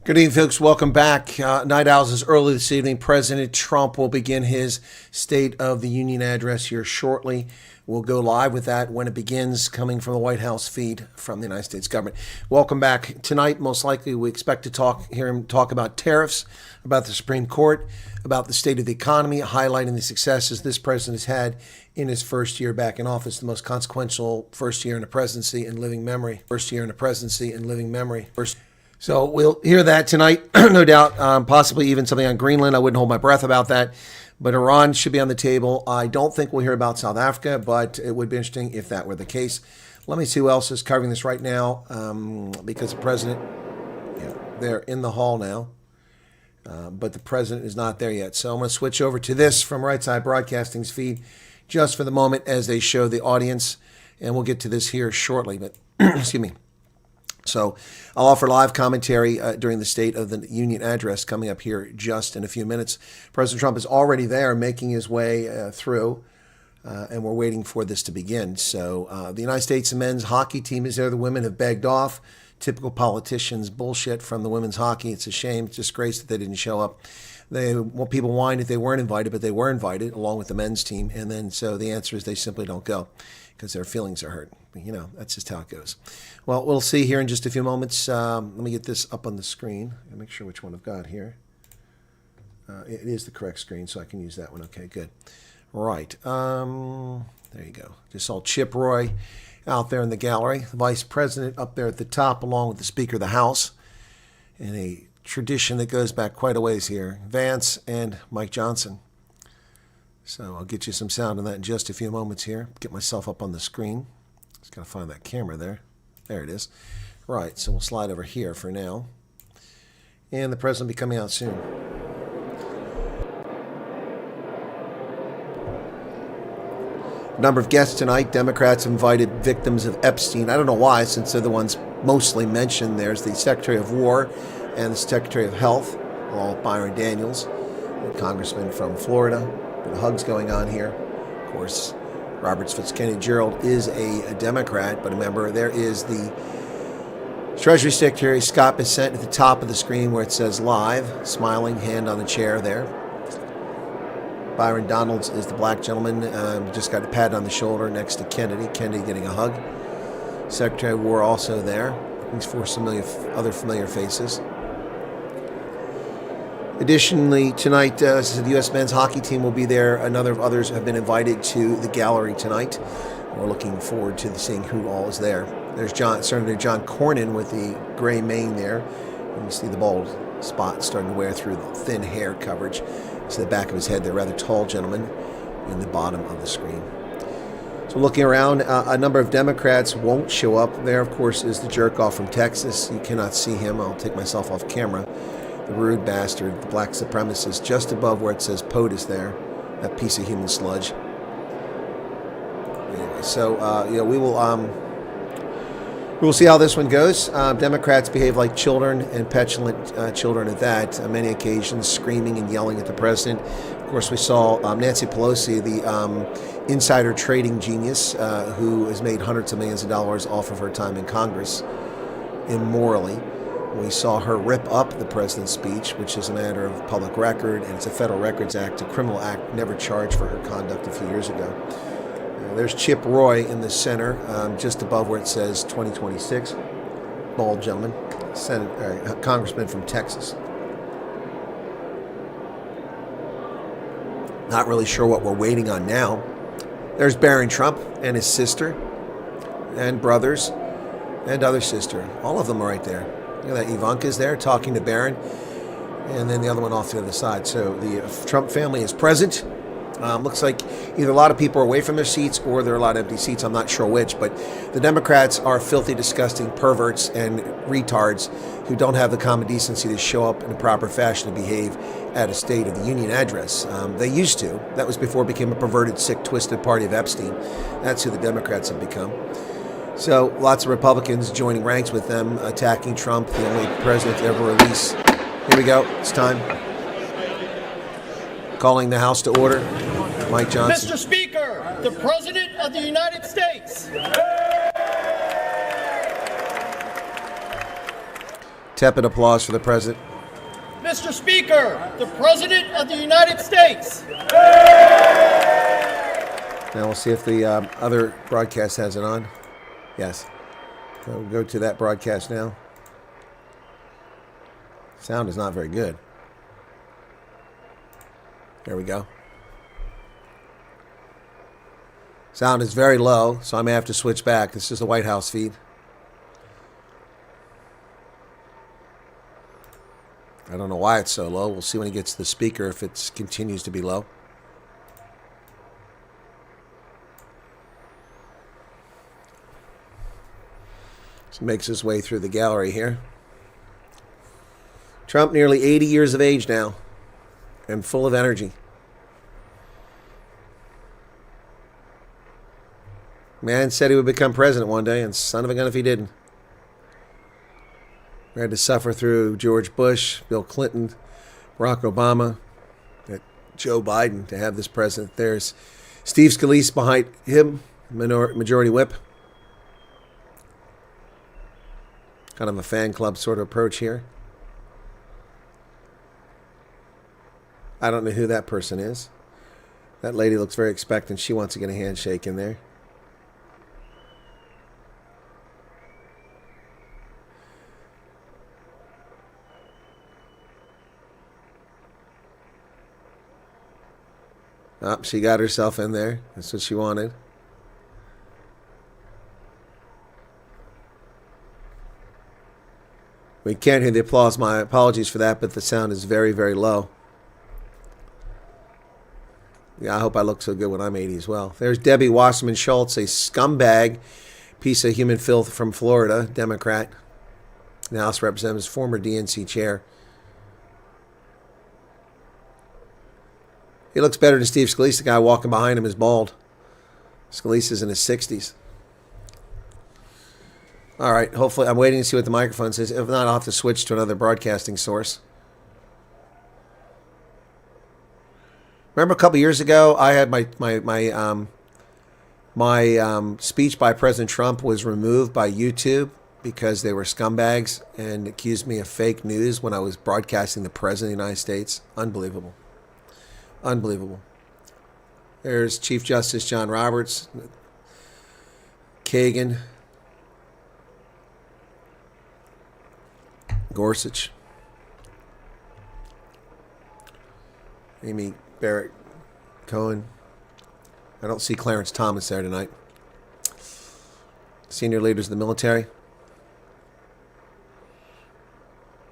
Good evening, folks. Welcome back. Night Owls is early this evening. President Trump will begin his State of the Union address here shortly. We'll go live with that when it begins, coming from the White House feed from the United States government. Welcome back. Tonight, most likely, we expect to hear him talk about tariffs, about the Supreme Court, about the state of the economy, highlighting the successes this president has had in his first year back in office, the most consequential first year in the presidency in living memory. So we'll hear that tonight, no doubt, possibly even something on Greenland. I wouldn't hold my breath about that. But Iran should be on the table. I don't think we'll hear about South Africa, but it would be interesting if that were the case. Let me see who else is covering this right now, because the president, they're in the hall now, but the president is not there yet. So I'm going to switch over to this from Right Side Broadcasting's feed just for the moment as they show the audience, and we'll get to this here shortly. But excuse me. So I'll offer live commentary during the State of the Union address coming up here just in a few minutes. President Trump is already there making his way through, and we're waiting for this to begin. So the United States men's hockey team is there. The women have begged off. Typical politicians bullshit from the women's hockey. It's a shame. It's a disgrace that they didn't show up. People whined if they weren't invited, but they were invited along with the men's team. And then so the answer is they simply don't go because their feelings are hurt. But, that's just how it goes. Well, we'll see here in just a few moments. Let me get this up on the screen and make sure which one I've got here. It is the correct screen, so I can use that one. Okay, good. Right. There you go. Just saw Chip Roy out there in the gallery. The vice president up there at the top, along with the Speaker of the House. In a tradition that goes back quite a ways here. Vance and Mike Johnson. So I'll get you some sound on that in just a few moments here. Get myself up on the screen. Just got to find that camera there. There it is. Right, so we'll slide over here for now. And the president will be coming out soon. Number of guests tonight. Democrats invited victims of Epstein. I don't know why, since they're the ones mostly mentioned. There's the Secretary of War and the Secretary of Health, all Byron Daniels, a congressman from Florida. Bit of hugs going on here. Of course, Roberts Fitzgerald is a Democrat, but remember, there is the Treasury Secretary, Scott Bessent, at the top of the screen where it says live, smiling, hand on the chair there. Byron Donalds is the black gentleman, just got a pat on the shoulder next to Kennedy. Kennedy getting a hug. Secretary of War also there. These four other familiar faces. Additionally, tonight, the U.S. men's hockey team will be there. A number of others have been invited to the gallery tonight. We're looking forward to seeing who all is there. There's Senator John Cornyn with the gray mane there. And you see the bald spot starting to wear through the thin hair coverage. To the back of his head, the rather tall gentleman in the bottom of the screen. So looking around, a number of Democrats won't show up. There, of course, is the jerk-off from Texas. You cannot see him. I'll take myself off camera. The rude bastard, the black supremacist, just above where it says POTUS there, that piece of human sludge. Anyway, so we will see how this one goes. Democrats behave like children, and petulant children at that. On many occasions, screaming and yelling at the president. Of course, we saw Nancy Pelosi, the insider trading genius, who has made hundreds of millions of dollars off of her time in Congress, immorally. We saw her rip up the president's speech, which is a matter of public record, and it's a Federal Records Act, a criminal act never charged for her conduct a few years ago. There's Chip Roy in the center, just above where it says 2026. Bald gentleman, congressman from Texas. Not really sure what we're waiting on now. There's Barron Trump and his sister, and brothers, and other sister. All of them are right there. Look at that, Ivanka's there talking to Barron, and then the other one off to the other side. So the Trump family is present. Looks like either a lot of people are away from their seats or there are a lot of empty seats. I'm not sure which, but the Democrats are filthy, disgusting perverts and retards who don't have the common decency to show up in a proper fashion and behave at a State of the Union address. They used to. That was before it became a perverted, sick, twisted party of Epstein. That's who the Democrats have become. So lots of Republicans joining ranks with them, attacking Trump, the only president to ever release. Here we go. It's time. Calling the House to order. Mike Johnson. Mr. Speaker, the President of the United States. Tepid applause for the President. Mr. Speaker, the President of the United States. Now we'll see if the other broadcast has it on. Yes. We'll go to that broadcast now. Sound is not very good. There we go. Sound is very low, so I may have to switch back. This is the White House feed. I don't know why it's so low. We'll see when he gets to the speaker if it continues to be low. So makes his way through the gallery here. Trump, nearly 80 years of age now, and full of energy. Man said he would become president one day, and son of a gun if he didn't. We had to suffer through George Bush, Bill Clinton, Barack Obama, Joe Biden to have this president. There's Steve Scalise behind him, majority whip. Kind of a fan club sort of approach here. I don't know who that person is. That lady looks very expectant. She wants to get a handshake in there. Oh, she got herself in there. That's what she wanted. We can't hear the applause. My apologies for that, but the sound is very, very low. Yeah, I hope I look so good when I'm 80 as well. There's Debbie Wasserman Schultz, a scumbag, piece of human filth from Florida, Democrat, the House of Representatives, former DNC chair. He looks better than Steve Scalise. The guy walking behind him is bald. Scalise is in his 60s. All right, hopefully, I'm waiting to see what the microphone says. If not, I'll have to switch to another broadcasting source. Remember a couple years ago, I had my speech by President Trump was removed by YouTube because they were scumbags and accused me of fake news when I was broadcasting the President of the United States. Unbelievable. Unbelievable. There's Chief Justice John Roberts, Kagan, Gorsuch, Amy Barrett Cohen. I don't see Clarence Thomas there tonight. Senior leaders of the military.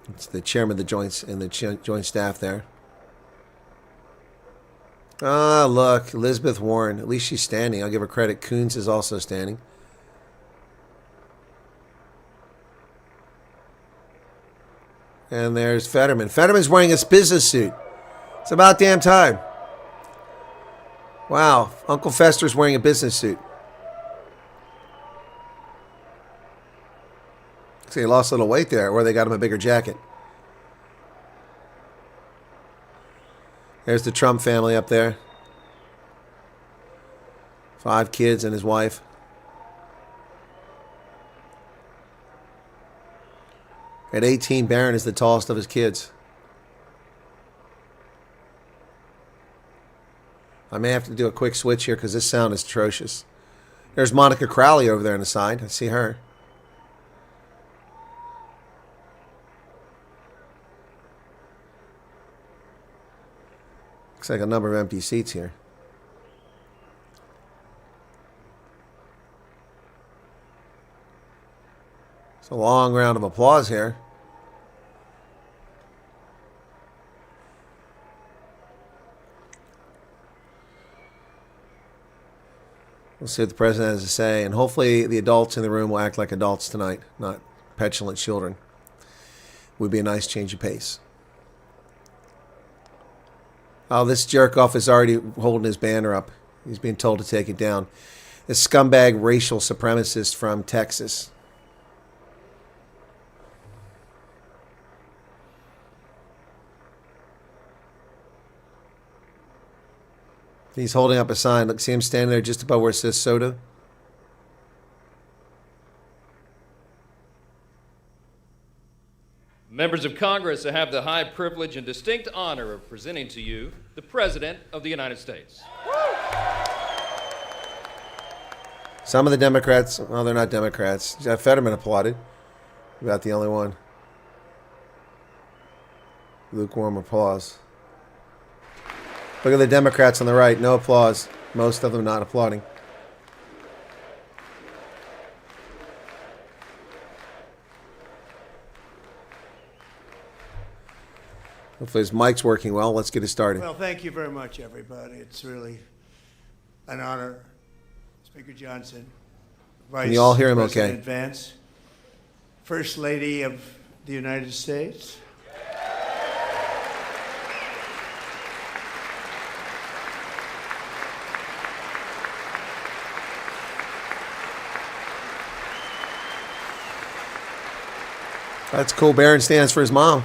It's the chairman of the joints and the joint staff there. Ah, look, Elizabeth Warren. At least she's standing. I'll give her credit. Coons is also standing. And there's Fetterman. Fetterman's wearing his business suit. It's about damn time. Wow, Uncle Fester's wearing a business suit. See, he lost a little weight there, or they got him a bigger jacket. There's the Trump family up there. 5 kids and his wife. At 18, Barron is the tallest of his kids. I may have to do a quick switch here because this sound is atrocious. There's Monica Crowley over there on the side. I see her. Looks like a number of empty seats here. It's a long round of applause here. We'll see what the president has to say, and hopefully the adults in the room will act like adults tonight, not petulant children. Would be a nice change of pace. Oh, this jerk-off is already holding his banner up. He's being told to take it down. This scumbag racial supremacist from Texas. He's holding up a sign. Look, see him standing there just above where it says soda? Members of Congress, I have the high privilege and distinct honor of presenting to you the President of the United States. Some of the Democrats, well, they're not Democrats. Fetterman applauded. About the only one. Lukewarm applause. Look at the Democrats on the right. No applause. Most of them not applauding. Hopefully his mic's working well. Let's get it started. Well, thank you very much, everybody. It's really an honor. Speaker Johnson, Vice Can you all hear him President okay? Vance, First Lady of the United States. That's cool. Barron stands for his mom.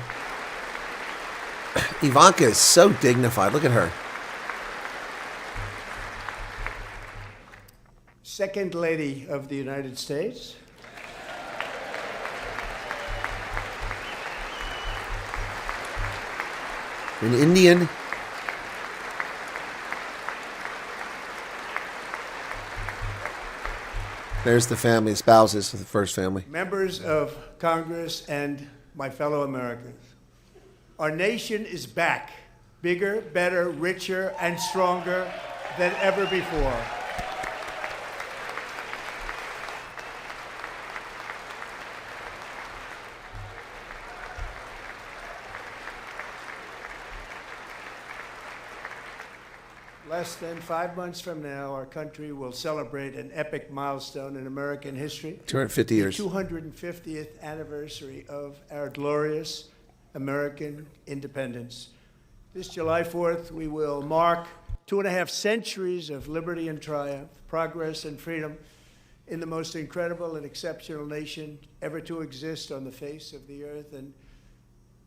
Ivanka is so dignified. Look at her. Second Lady of the United States. An Indian. There's the family, spouses of the first family. Members of Congress and my fellow Americans. Our nation is back, bigger, better, richer, and stronger than ever before. Less than 5 months from now, our country will celebrate an epic milestone in American history. 250 years. The 250th anniversary of our glorious American independence. This July 4th, we will mark 2.5 centuries of liberty and triumph, progress and freedom in the most incredible and exceptional nation ever to exist on the face of the earth. And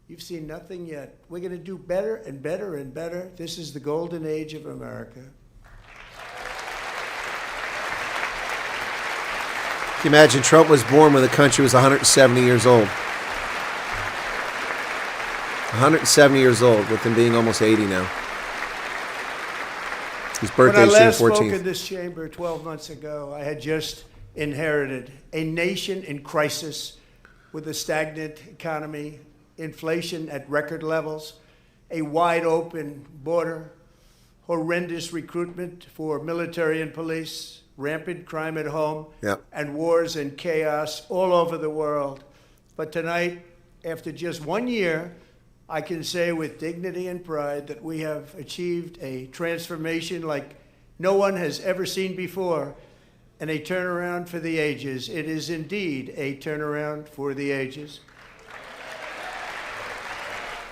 you've seen nothing yet. We're going to do better and better and better. This is the golden age of America. Can you imagine Trump was born when the country was 170 years old? 170 years old, with him being almost 80 now. His birthday is June 14th. When I last spoke in this chamber 12 months ago, I had just inherited a nation in crisis with a stagnant economy, inflation at record levels, a wide open border, horrendous recruitment for military and police, rampant crime at home, and wars and chaos all over the world. But tonight, after just 1 year, I can say with dignity and pride that we have achieved a transformation like no one has ever seen before, and a turnaround for the ages. It is indeed a turnaround for the ages.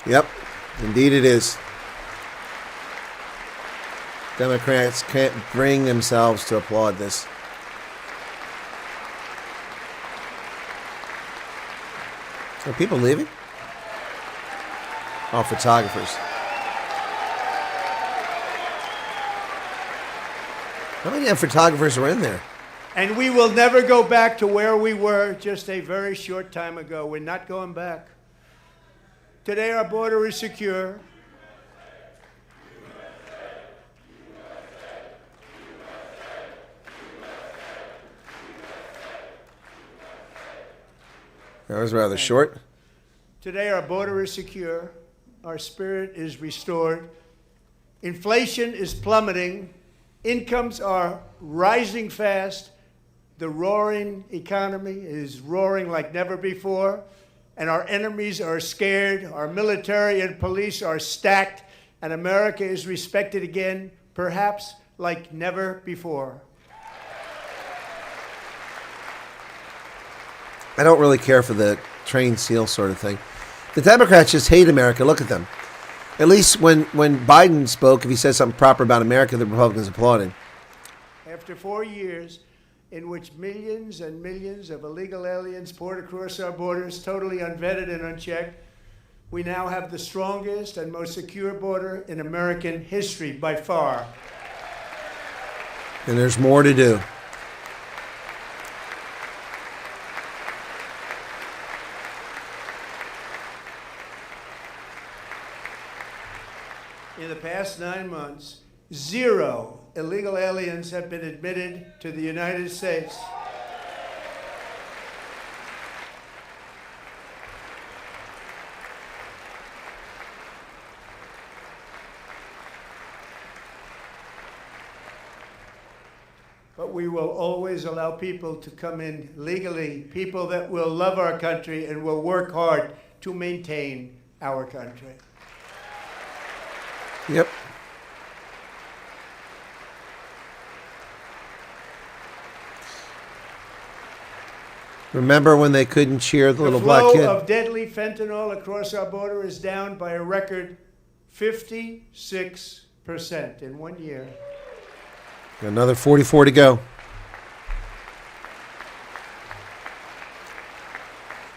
Yep, indeed it is. Democrats can't bring themselves to applaud this. Are people leaving? Oh, photographers. How many photographers are in there? And we will never go back to where we were just a very short time ago. We're not going back. Today our border is secure. That was rather short. Today our border is secure. Our spirit is restored. Inflation is plummeting. Incomes are rising fast. The roaring economy is roaring like never before. And our enemies are scared. Our military and police are stacked. And America is respected again, perhaps like never before. I don't really care for the train seal sort of thing. The Democrats just hate America. Look at them. At least when Biden spoke, if he said something proper about America, the Republicans applauded. After 4 years in which millions and millions of illegal aliens poured across our borders, totally unvetted and unchecked, we now have the strongest and most secure border in American history by far. And there's more to do. In the past 9 months, 0 illegal aliens have been admitted to the United States. But we will always allow people to come in legally, people that will love our country and will work hard to maintain our country. Yep. Remember when they couldn't cheer the little black kid? The flow of deadly fentanyl across our border is down by a record 56% in 1 year. Got another 44 to go.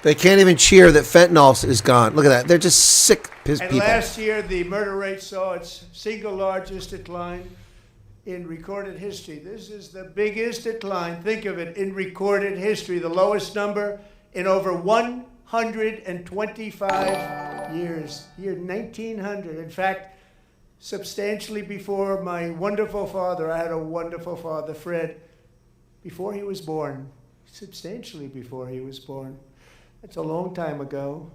They can't even cheer that fentanyl is gone. Look at that. They're just sick And people. last year, the murder rate saw its single largest decline in recorded history. This is the biggest decline, think of it, in recorded history, the lowest number in over 125 years. Year 1900. In fact, substantially before my wonderful father, I had a wonderful father, Fred, before he was born, substantially before he was born. That's a long time ago.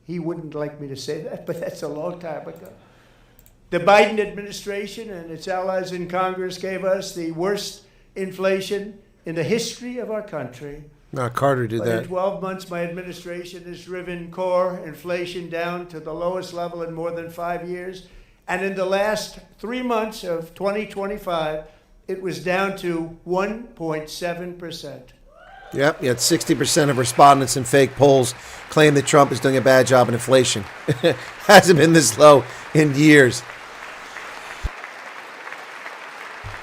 He wouldn't like me to say that, but that's a long time ago. The Biden administration and its allies in Congress gave us the worst inflation in the history of our country. No, Carter did But that. in 12 months, my administration has driven core inflation down to the lowest level in more than 5 years. And in the last 3 months of 2025, it was down to 1.7%. Yep, yet 60% of respondents in fake polls claim that Trump is doing a bad job in inflation. Hasn't been this low in years.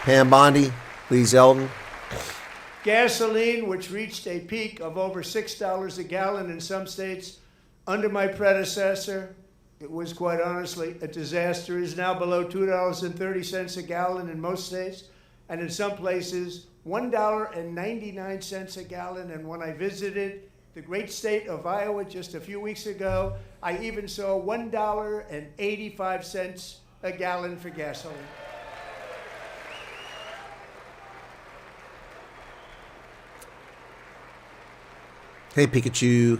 Pam Bondi, Lee Zeldin. Gasoline, which reached a peak of over $6 a gallon in some states under my predecessor, it was quite honestly a disaster, is now below $2.30 a gallon in most states, and in some places, $1.99 a gallon. And when I visited the great state of Iowa just a few weeks ago, I even saw $1.85 a gallon for gasoline. Hey, Pikachu.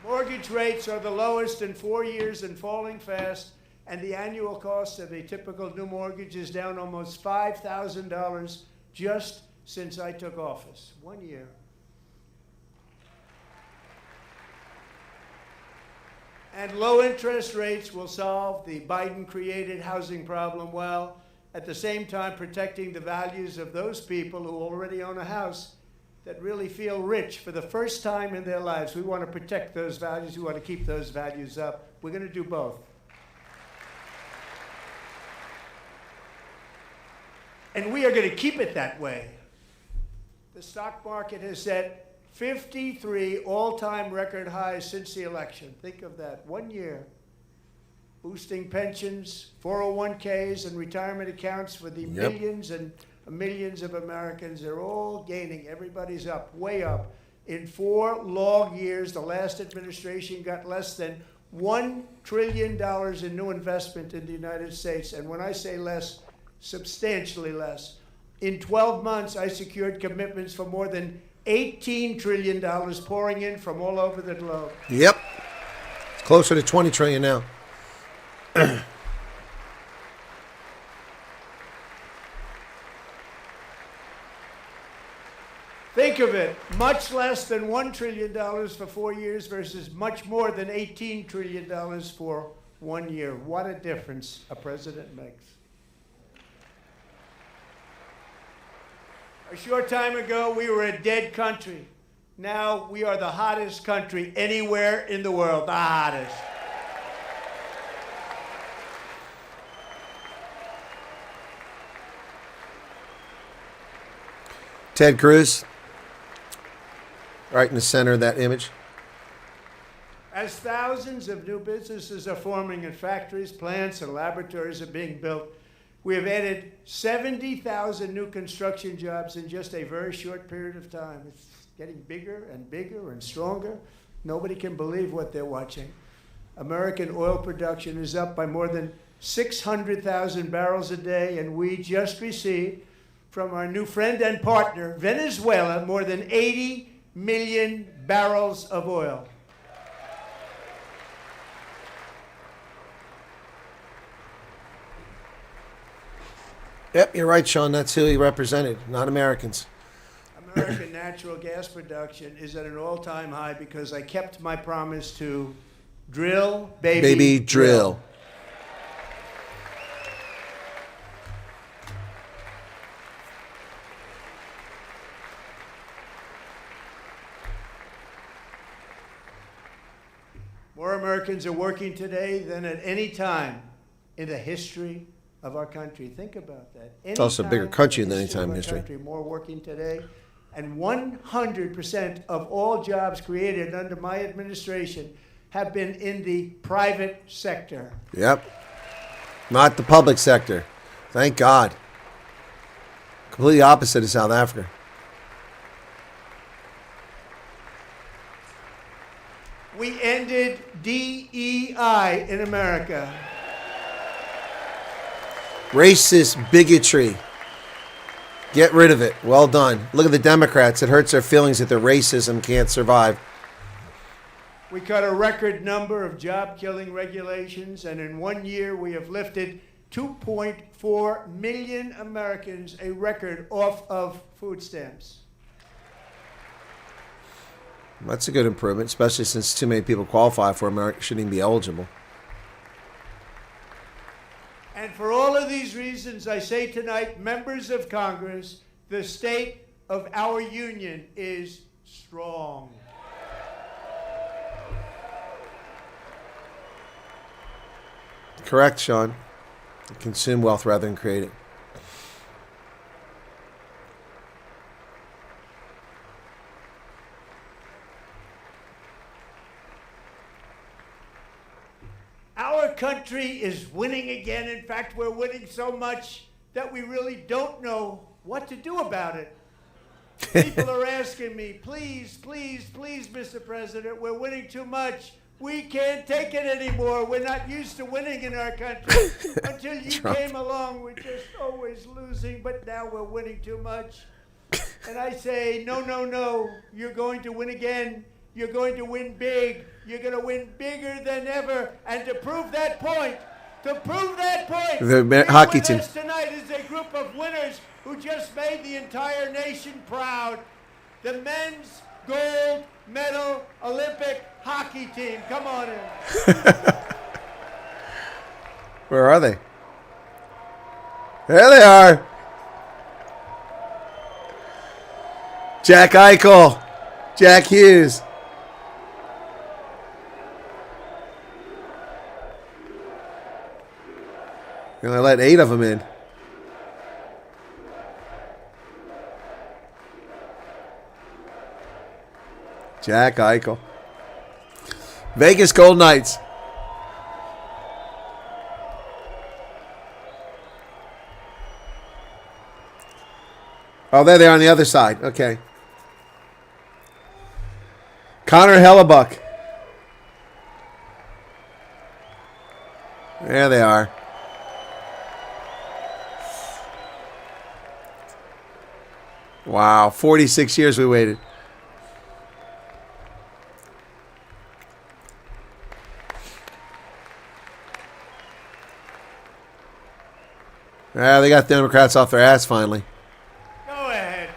Mortgage rates are the lowest in 4 years and falling fast, and the annual cost of a typical new mortgage is down almost $5,000 just since I took office. 1 year. And low interest rates will solve the Biden-created housing problem while at the same time protecting the values of those people who already own a house that really feel rich for the first time in their lives. We want to protect those values. We want to keep those values up. We're going to do both. And we are going to keep it that way. The stock market has set 53 all-time record highs since the election. Think of that, 1 year. Boosting pensions, 401ks, and retirement accounts for the millions and millions of Americans. They're all gaining. Everybody's up, way up. In 4 long years, the last administration got less than $1 trillion in new investment in the United States. And when I say less, substantially less. In 12 months, I secured commitments for more than $18 trillion pouring in from all over the globe. Yep. It's closer to 20 trillion now. Think of it, much less than $1 trillion for 4 years versus much more than $18 trillion for 1 year. What a difference a president makes. A short time ago, we were a dead country. Now we are the hottest country anywhere in the world, the hottest. Ted Cruz, right in the center of that image. As thousands of new businesses are forming in factories, plants, and laboratories are being built, we have added 70,000 new construction jobs in just a very short period of time. It's getting bigger and bigger and stronger. Nobody can believe what they're watching. American oil production is up by more than 600,000 barrels a day, and we just received from our new friend and partner, Venezuela, more than 80 million barrels of oil. Yep, you're right, Sean. That's who he represented, not Americans. American natural gas production is at an all-time high because I kept my promise to drill, Baby, drill. More Americans are working today than at any time in the history of our country. Think about that. It's also a bigger country than any time in history. More working today. And 100% of all jobs created under my administration have been in the private sector. Yep. Not the public sector. Thank God. Completely opposite of South Africa. We ended DEI in America. Racist bigotry. Get rid of it. Well done. Look at the Democrats. It hurts their feelings that their racism can't survive. We cut a record number of job-killing regulations, and in 1 year we have lifted 2.4 million Americans, a record, off of food stamps. That's a good improvement, especially since too many people qualify for America, shouldn't even be eligible. And for all of these reasons, I say tonight, members of Congress, the state of our union is strong. Correct, Sean. Consume wealth rather than create it. Our country is winning again. In fact, we're winning so much that we really don't know what to do about it. People are asking me, please, please, please, Mr. President, we're winning too much. We can't take it anymore. We're not used to winning in our country. Until you came along, we're just always losing, but now we're winning too much. And I say, no, no, no, you're going to win again. You're going to win big. You're going to win bigger than ever. And to prove that point, the hockey team tonight is a group of winners who just made the entire nation proud. The men's gold medal Olympic hockey team. Come on in. Where are they? There they are. Jack Eichel. Jack Hughes. And I let 8 of them in. Jack Eichel. Vegas Golden Knights. Oh, there they are on the other side. Okay. Connor Hellebuck. There they are. Wow, 46 years we waited. They got Democrats off their ass finally. Go ahead.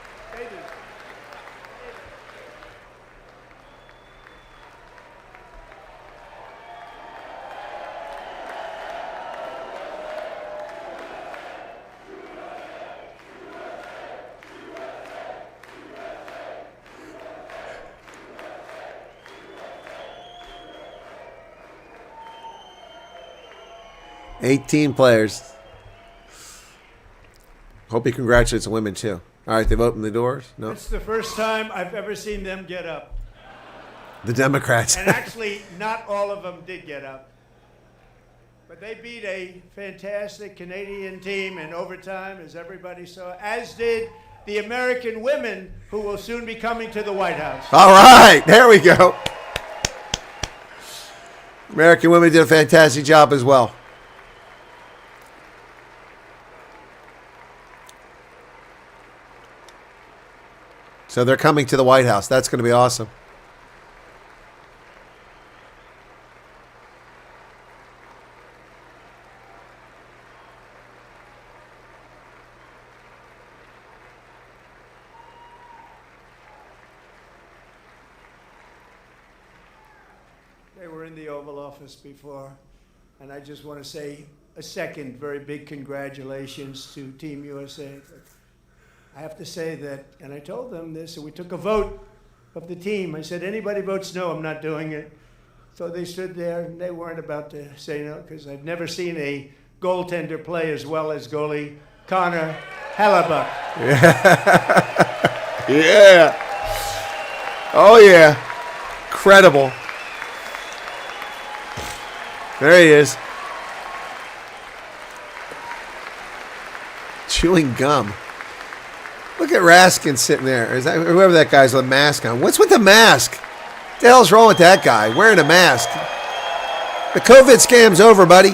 18 players. Hope he congratulates the women, too. All right, they've opened the doors? No? It's the first time I've ever seen them get up. The Democrats. And actually, not all of them did get up. But they beat a fantastic Canadian team in overtime, as everybody saw, as did the American women, who will soon be coming to the White House. All right, there we go. American women did a fantastic job as well. So they're coming to the White House. That's going to be awesome. They were in the Oval Office before, and I just want to say a second very big congratulations to Team USA. I have to say that, and I told them this, and we took a vote of the team. I said, anybody votes no, I'm not doing it. So they stood there, and they weren't about to say no, because I've never seen a goaltender play as well as goalie Connor Hellebuck. Yeah. Oh, yeah. Incredible. There he is. Chewing gum. Look at Raskin sitting there. Is that whoever that guy's with a mask on? What's with the mask? What the hell's wrong with that guy wearing a mask? The COVID scam's over, buddy.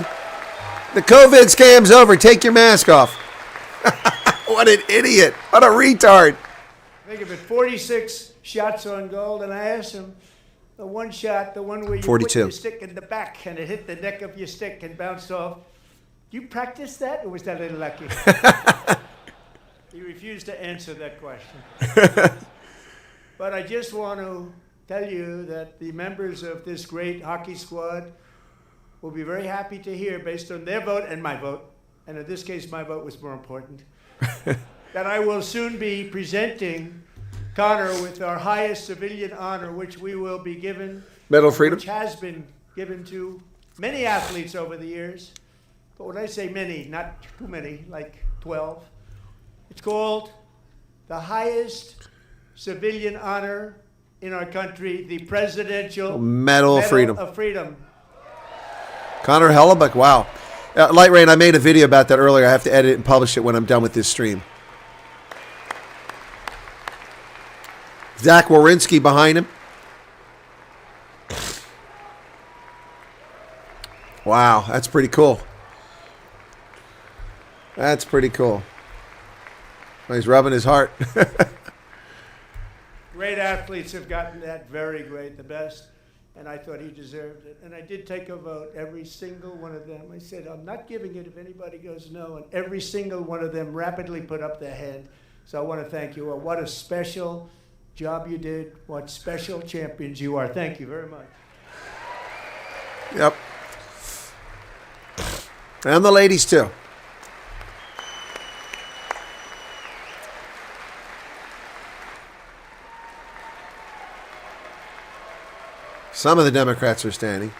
The COVID scam's over. Take your mask off. What an idiot. What a retard. Think of it, 46 shots on goal, and I asked him, the one shot, the one where you 42. put your stick in the back and it hit the neck of your stick and bounced off. You practice that, or was that a little lucky? He refused to answer that question. But I just want to tell you that the members of this great hockey squad will be very happy to hear, based on their vote and my vote, and in this case my vote was more important, that I will soon be presenting Connor with our highest civilian honor, which we will be given, Medal of Freedom. which has been given to many athletes over the years. But when I say many, not too many, like 12, it's called the highest civilian honor in our country, the Presidential Medal of Freedom. Freedom. Connor Hellebuck, wow. Light Rain, I made a video about that earlier. I have to edit it and publish it when I'm done with this stream. Zach Wierenski behind him. Wow, that's pretty cool. That's pretty cool. He's rubbing his heart. Great athletes have gotten that, very great, the best, and I thought he deserved it. And I did take a vote, every single one of them. I said, I'm not giving it if anybody goes no, and every single one of them rapidly put up their hand. So I want to thank you all. What a special job you did. What special champions you are. Thank you very much. Yep. And the ladies, too. Some of the Democrats are standing.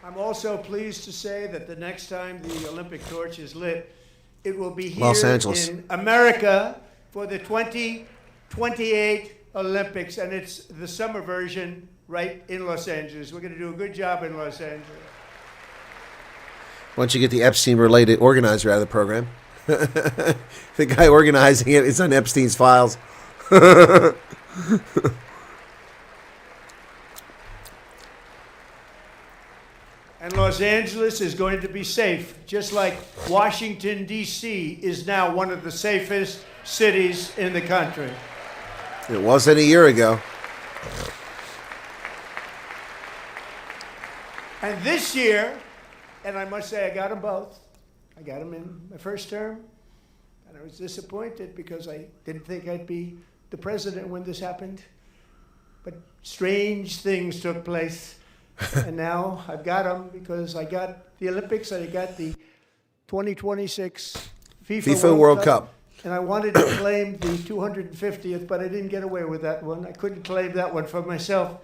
I'm also pleased to say that the next time the Olympic torch is lit, it will be here Los Angeles. in America for the 2028 Olympics, and it's the summer version right in Los Angeles. We're going to do a good job in Los Angeles. Once you get the Epstein-related organizer out of the program. The guy organizing it is on Epstein's files. And Los Angeles is going to be safe, just like Washington, D.C. is now one of the safest cities in the country. It wasn't a year ago. And this year, and I must say I got them both. I got them in my first term, and I was disappointed because I didn't think I'd be the president when this happened. But strange things took place. And now I've got them because I got the Olympics and I got the 2026 FIFA World Cup. And I wanted to claim the 250th, but I didn't get away with that one. I couldn't claim that one for myself.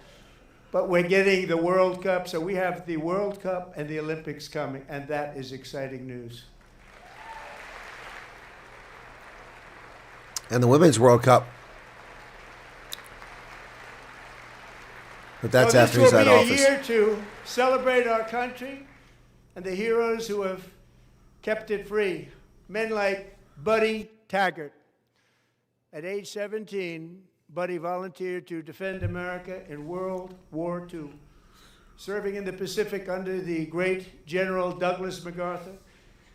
but we're getting the World Cup. So we have the World Cup and the Olympics coming, and that is exciting news. And the Women's World Cup. But that's after he's out of This will office. be a year to celebrate our country and the heroes who have kept it free. Men like Buddy Taggart. At age 17, Buddy volunteered to defend America in World War II, serving in the Pacific under the great General Douglas MacArthur.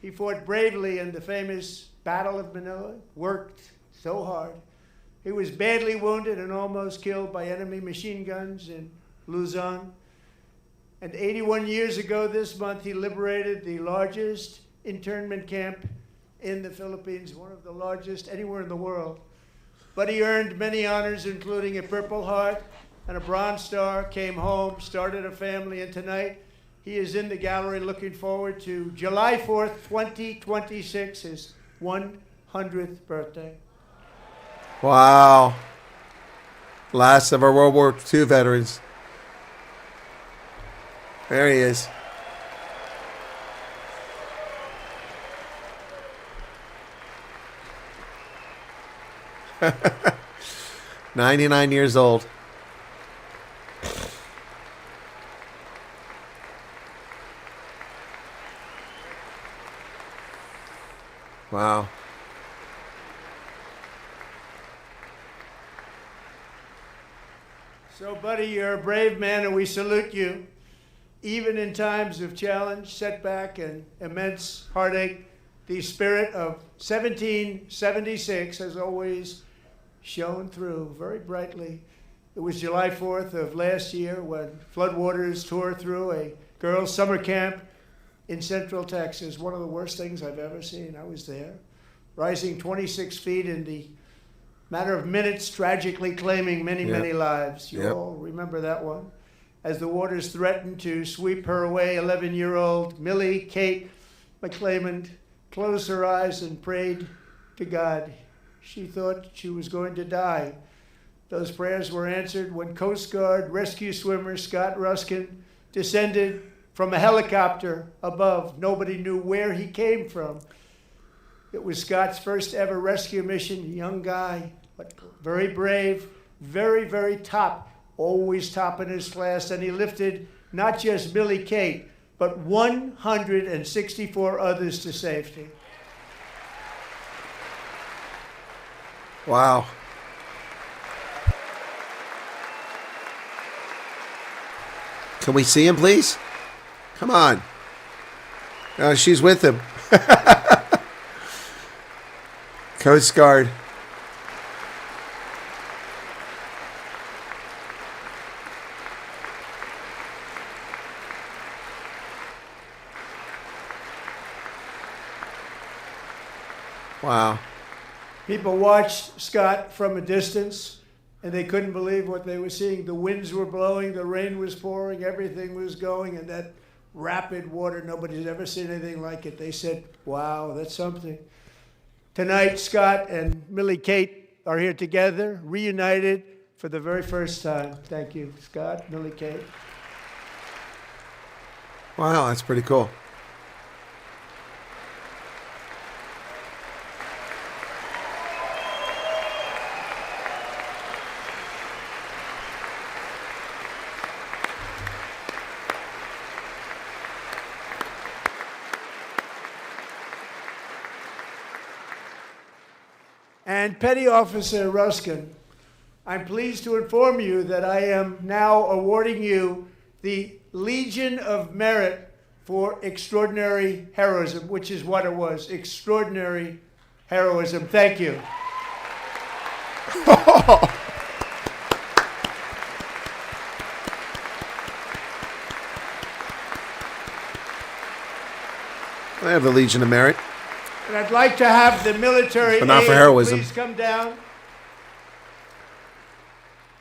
He fought bravely in the famous Battle of Manila, worked so hard. He was badly wounded and almost killed by enemy machine guns in Luzon. And 81 years ago this month, he liberated the largest internment camp in the Philippines, one of the largest anywhere in the world. But he earned many honors, including a Purple Heart and a Bronze Star, came home, started a family, and tonight he is in the gallery looking forward to July 4th, 2026, his 100th birthday. Wow. Last of our World War II veterans. There he is. "99 years old." Wow. So, Buddy, you're a brave man, and we salute you. Even in times of challenge, setback, and immense heartache, the spirit of 1776 has always shone through very brightly. It was July 4th of last year when floodwaters tore through a girls' summer camp in Central Texas. One of the worst things I've ever seen. I was there, rising 26 feet in the matter of minutes, tragically claiming many lives. You all remember that one. As the waters threatened to sweep her away, 11-year-old Millie Kate McClelland closed her eyes and prayed to God. She thought she was going to die. Those prayers were answered when Coast Guard rescue swimmer Scott Ruskin descended from a helicopter above. Nobody knew where he came from. It was Scott's first ever rescue mission. Young guy, but very brave, very top, always top in his class. And he lifted not just Millie Kate, but 164 others to safety. Wow. Can we see him, please? Come on. Oh, she's with him. Coast Guard. Wow. People watched Scott from a distance, and they couldn't believe what they were seeing. The winds were blowing, the rain was pouring, everything was going, and that rapid water, nobody's ever seen anything like it. They said, wow, that's something. Tonight, Scott and Millie Kate are here together, reunited for the very first time. Thank you, Scott, Millie Kate. Wow, that's pretty cool. And Petty Officer Ruskin, I'm pleased to inform you that I am now awarding you the Legion of Merit for extraordinary heroism, which is what it was, extraordinary heroism. Thank you. I have the Legion of Merit. And I'd like to have the military But not for aid heroism. please come down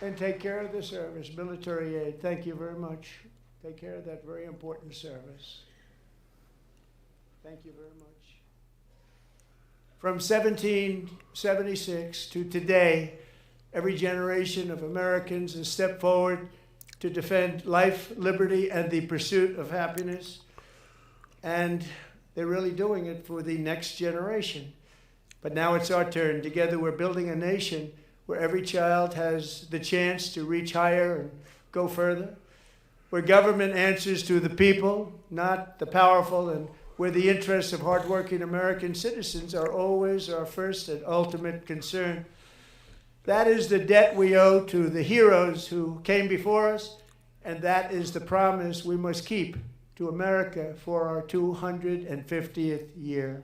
and take care of the service. Military aid, thank you very much. Take care of that very important service. Thank you very much. From 1776 to today, every generation of Americans has stepped forward to defend life, liberty, and the pursuit of happiness. And they're really doing it for the next generation. But now it's our turn. Together we're building a nation where every child has the chance to reach higher and go further, where government answers to the people, not the powerful, and where the interests of hardworking American citizens are always our first and ultimate concern. That is the debt we owe to the heroes who came before us, and that is the promise we must keep to America for our 250th year.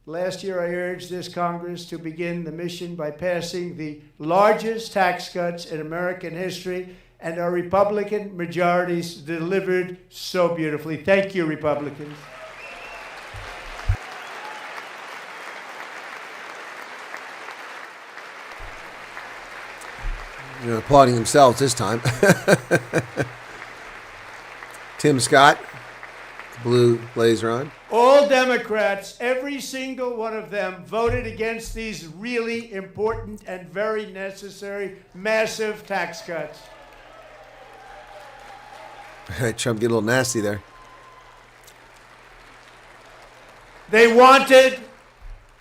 Last year, I urged this Congress to begin the mission by passing the largest tax cuts in American history, and our Republican majorities delivered so beautifully. Thank you, Republicans. You're applauding themselves this time. Tim Scott, blue blazer on. All Democrats, every single one of them, voted against these really important and very necessary massive tax cuts. Trump get a little nasty there. They wanted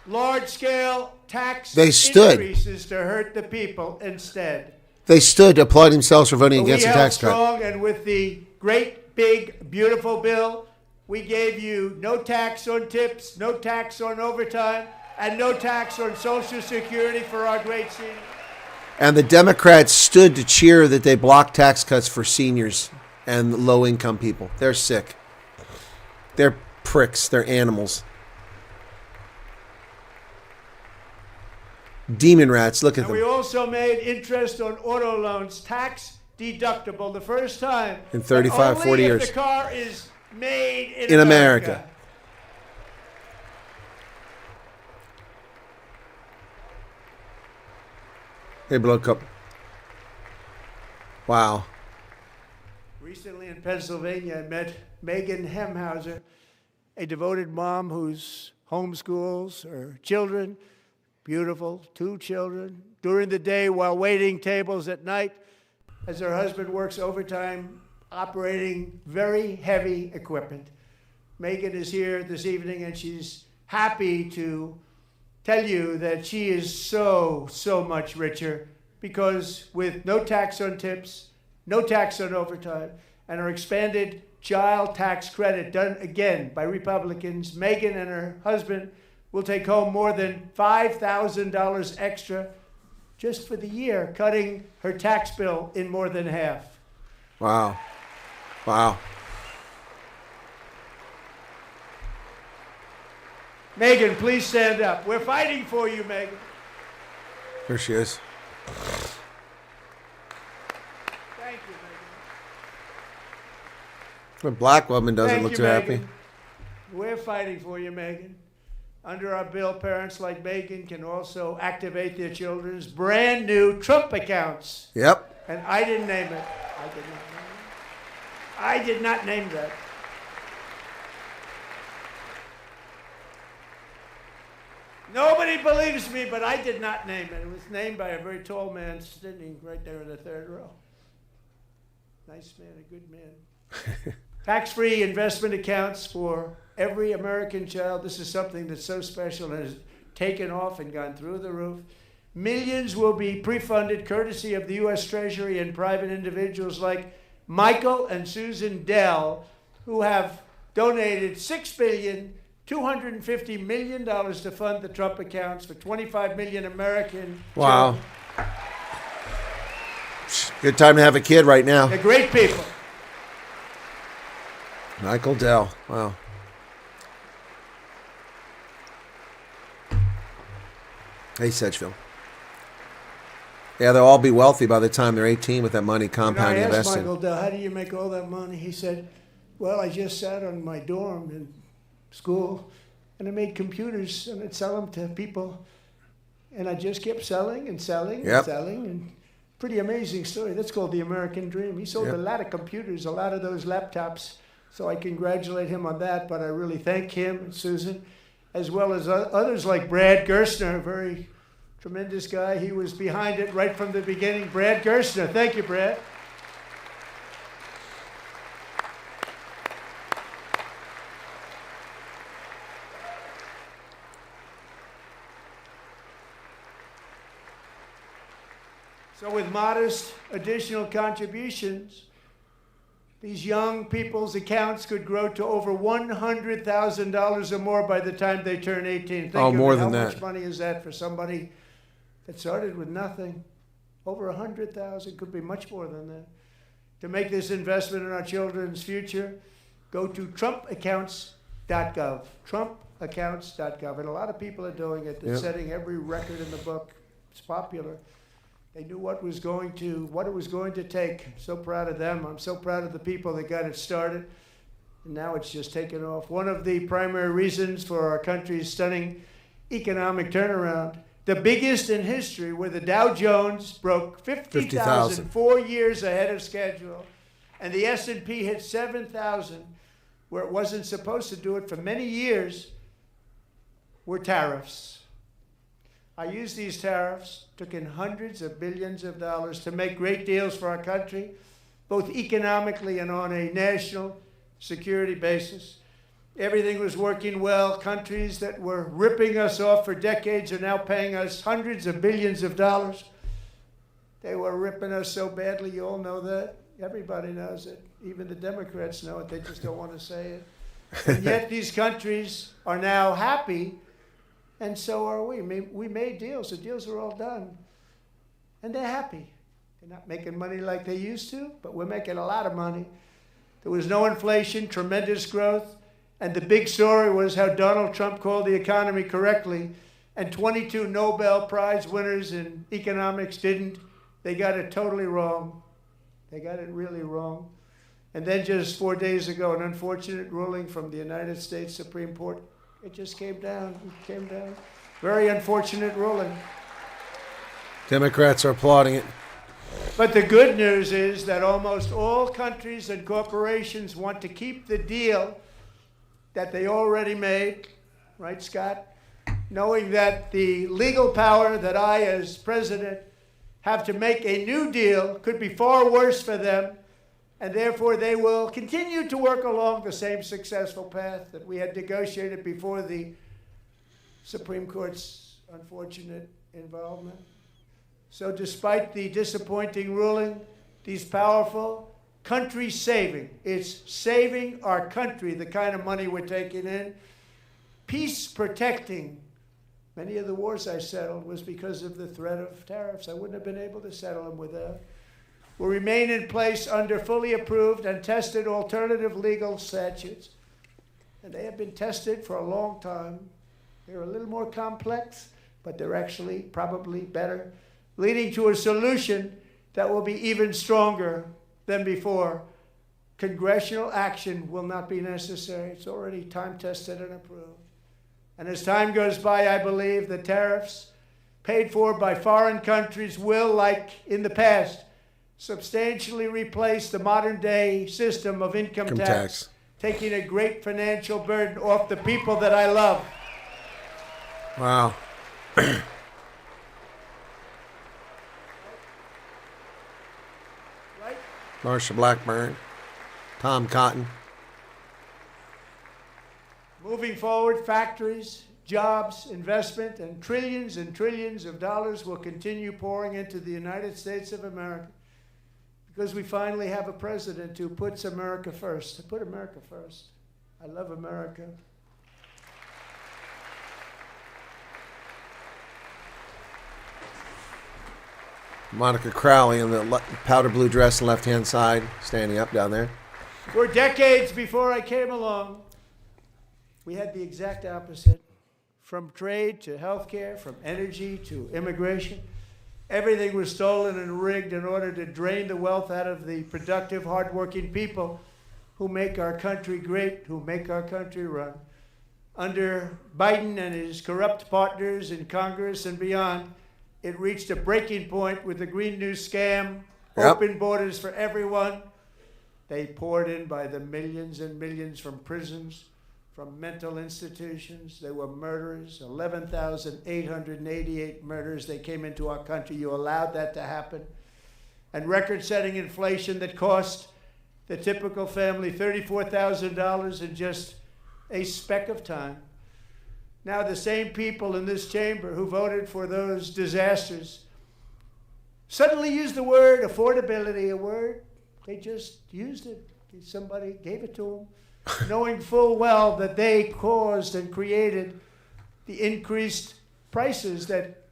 large-scale tax increases to hurt the people instead. They stood to applaud themselves for voting against the tax cut. We held strong, and with the great, big, beautiful bill, we gave you no tax on tips, no tax on overtime, and no tax on Social Security for our great seniors. And the Democrats stood to cheer that they blocked tax cuts for seniors and low-income people. They're sick. They're pricks. They're animals. Demon rats. Look at them. We also made interest on auto loans tax deductible the first time in 35, 40 years. If the car is made in America. Hey, blood cup. Wow. Recently in Pennsylvania, I met Megan Hemhauser, a devoted mom who's homeschools her children. Beautiful, 2 children. During the day while waiting tables at night, as her husband works overtime, operating very heavy equipment. Megan is here this evening, and she's happy to tell you that she is so much richer because with no tax on tips, no tax on overtime, and her expanded child tax credit done again by Republicans, Megan and her husband will take home more than $5,000 extra just for the year, cutting her tax bill in more than half. Wow. Wow. Megan, please stand up. We're fighting for you, Megan. There she is. Thank you, Megan. A black woman doesn't Thank look you, too Megan. happy. We're fighting for you, Megan. Under our bill, parents like Megan can also activate their children's brand new Trump accounts. Yep. And I didn't name it. I did not name that. Nobody believes me, but I did not name it. It was named by a very tall man sitting right there in the third row. Nice man, a good man. Tax-free investment accounts for every American child. This is something that's so special and has taken off and gone through the roof. Millions will be pre-funded courtesy of the U.S. Treasury and private individuals like Michael and Susan Dell, who have donated $6.25 billion to fund the Trump accounts for 25 million American Wow. children. Good time to have a kid right now. They're great people. Michael Dell. Wow. Hey, Sedgeville. Yeah, they'll all be wealthy by the time they're 18 with that money compounding I asked investing. Michael Dell, how do you make all that money? He said, well, I just sat on my dorm in school, and I made computers, and I'd sell them to people, and I just kept selling and selling and selling, and pretty amazing story. That's called the American dream. He sold a lot of computers, a lot of those laptops, so I congratulate him on that, but I really thank him and Susan, as well as others like Brad Gerstner, a very tremendous guy. He was behind it right from the beginning. Brad Gerstner. Thank you, Brad. So with modest additional contributions, these young people's accounts could grow to over $100,000 or more by the time they turn 18. Think of more it. than How that. much money is that for somebody that started with nothing? Over 100,000, could be much more than that. To make this investment in our children's future, go to trumpaccounts.gov. Trumpaccounts.gov. And a lot of people are doing it. They're Yep. setting every record in the book. It's popular. They knew what it was going to take. I'm so proud of them. I'm so proud of the people that got it started. And now it's just taken off. One of the primary reasons for our country's stunning economic turnaround, the biggest in history, where the Dow Jones broke 50,000 4 years ahead of schedule, and the S&P hit 7,000, where it wasn't supposed to do it for many years, were tariffs. I used these tariffs, took in hundreds of billions of dollars to make great deals for our country, both economically and on a national security basis. Everything was working well. Countries that were ripping us off for decades are now paying us hundreds of billions of dollars. They were ripping us so badly, you all know that. Everybody knows it. Even the Democrats know it. They just don't want to say it. And yet these countries are now happy, and so are we. We made deals. The deals are all done. And they're happy. They're not making money like they used to, but we're making a lot of money. There was no inflation, tremendous growth. And the big story was how Donald Trump called the economy correctly, and 22 Nobel Prize winners in economics didn't. They got it totally wrong. They got it really wrong. And then just 4 days ago, an unfortunate ruling from the United States Supreme Court. It just came down. It came down. Very unfortunate ruling. Democrats are applauding it. But the good news is that almost all countries and corporations want to keep the deal that they already made, right, Scott? Knowing that the legal power that I, as president, have to make a new deal could be far worse for them, and therefore they will continue to work along the same successful path that we had negotiated before the Supreme Court's unfortunate involvement. So despite the disappointing ruling, these powerful country saving, it's saving our country, the kind of money we're taking in, peace protecting. Many of the wars I settled was because of the threat of tariffs. I wouldn't have been able to settle them without. Will remain in place under fully approved and tested alternative legal statutes. And they have been tested for a long time. They're a little more complex, but they're actually probably better, leading to a solution that will be even stronger than before. Congressional action will not be necessary. It's already time-tested and approved. And as time goes by, I believe the tariffs paid for by foreign countries will, like in the past, substantially replace the modern-day system of income tax, taking a great financial burden off the people that I love. Wow. Right? Marsha Blackburn, Tom Cotton. Moving forward, factories, jobs, investment, and trillions of dollars will continue pouring into the United States of America because we finally have a president who puts America first. To put America first. I love America. Monica Crowley in the powder blue dress on the left-hand side, standing up down there. For decades before I came along, we had the exact opposite. From trade to healthcare, from energy to immigration, everything was stolen and rigged in order to drain the wealth out of the productive, hardworking people who make our country great, who make our country run. Under Biden and his corrupt partners in Congress and beyond, it reached a breaking point with the Green New Scam, open borders for everyone. They poured in by the millions and millions from prisons, from mental institutions. They were murderers, 11,888 murders. They came into our country. You allowed that to happen. And record-setting inflation that cost the typical family $34,000 in just a speck of time. Now the same people in this chamber who voted for those disasters suddenly used the word affordability, a word they just used it. Somebody gave it to them, knowing full well that they caused and created the increased prices that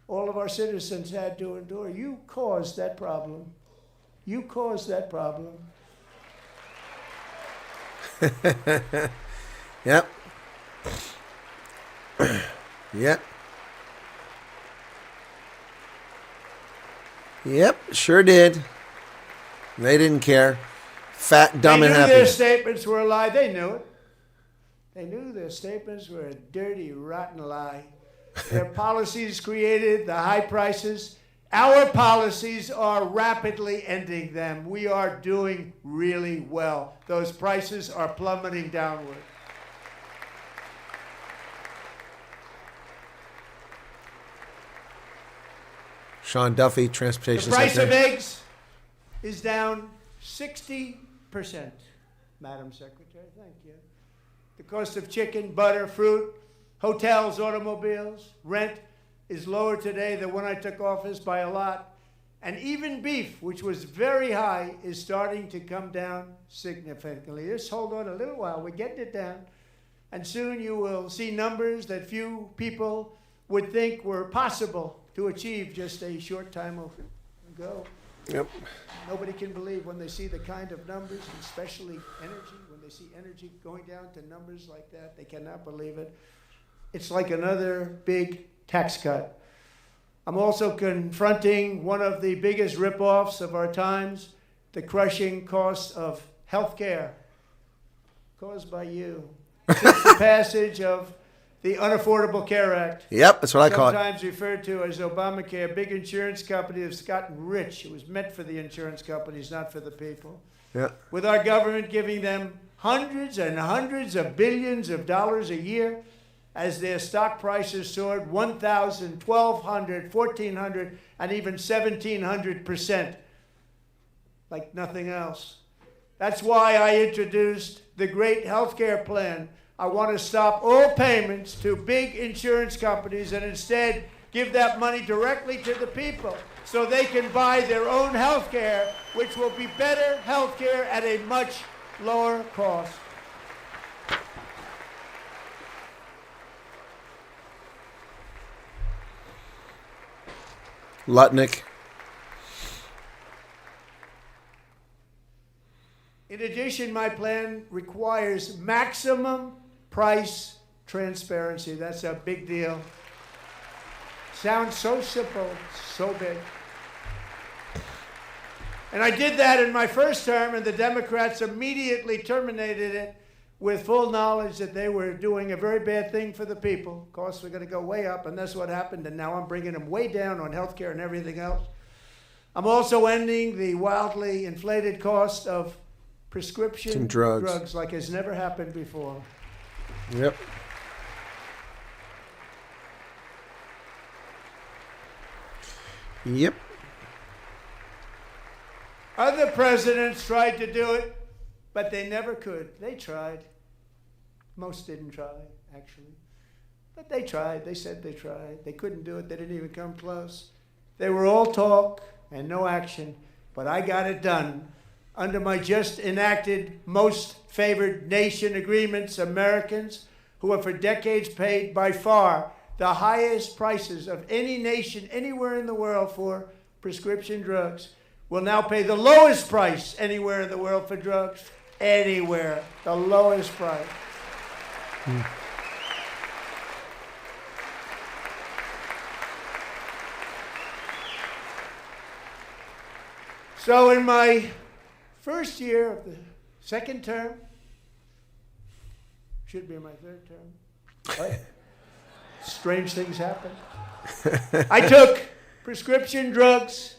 all of our citizens had to endure. You caused that problem. You caused that problem. Yep. Yep. Yep, sure did. They didn't care. Fat, dumb, and They knew happy. their statements were a lie. They knew it. They knew their statements were a dirty, rotten lie. Their policies created the high prices. Our policies are rapidly ending them. We are doing really well. Those prices are plummeting downward. Sean Duffy, The Transportation price of Secretary. eggs is down 60%, Madam Secretary. Thank you. The cost of chicken, butter, fruit, hotels, automobiles, rent is lower today than when I took office by a lot. And even beef, which was very high, is starting to come down significantly. Just hold on a little while. We're getting it down. And soon you will see numbers that few people would think were possible to achieve just a short time ago. Yep. Nobody can believe when they see the kind of numbers, especially energy, when they see energy going down to numbers like that, they cannot believe it. It's like another big tax cut. I'm also confronting one of the biggest ripoffs of our times, the crushing cost of health care caused by you. Since the passage of the Unaffordable Care Act, Yep, that's what I call it. sometimes referred to as Obamacare, big insurance company has gotten rich. It was meant for the insurance companies, not for the people. Yeah. With our government giving them hundreds and hundreds of billions of dollars a year as their stock prices soared 1,000, 1,200, 1,400, and even 1,700%, like nothing else. That's why I introduced the great health care plan. I want to stop all payments to big insurance companies and instead give that money directly to the people so they can buy their own health care, which will be better health care at a much lower cost. Lutnick. In addition, my plan requires maximum price transparency. That's a big deal. Sounds so simple, so big. And I did that in my first term, and the Democrats immediately terminated it with full knowledge that they were doing a very bad thing for the people. Costs were going to go way up, and that's what happened, and now I'm bringing them way down on health care and everything else. I'm also ending the wildly inflated cost of prescription Some drugs. like has never happened before. Yep. Yep. Other presidents tried to do it, but they never could. They tried. Most didn't try, actually. But they tried. They said they tried. They couldn't do it. They didn't even come close. They were all talk and no action, but I got it done. Under my just enacted most favored nation agreements, Americans who have for decades paid by far the highest prices of any nation anywhere in the world for prescription drugs will now pay the lowest price anywhere in the world for drugs. Anywhere. The lowest price. So in my first year of the second term, should be my third term, right? Strange things happen. I took prescription drugs,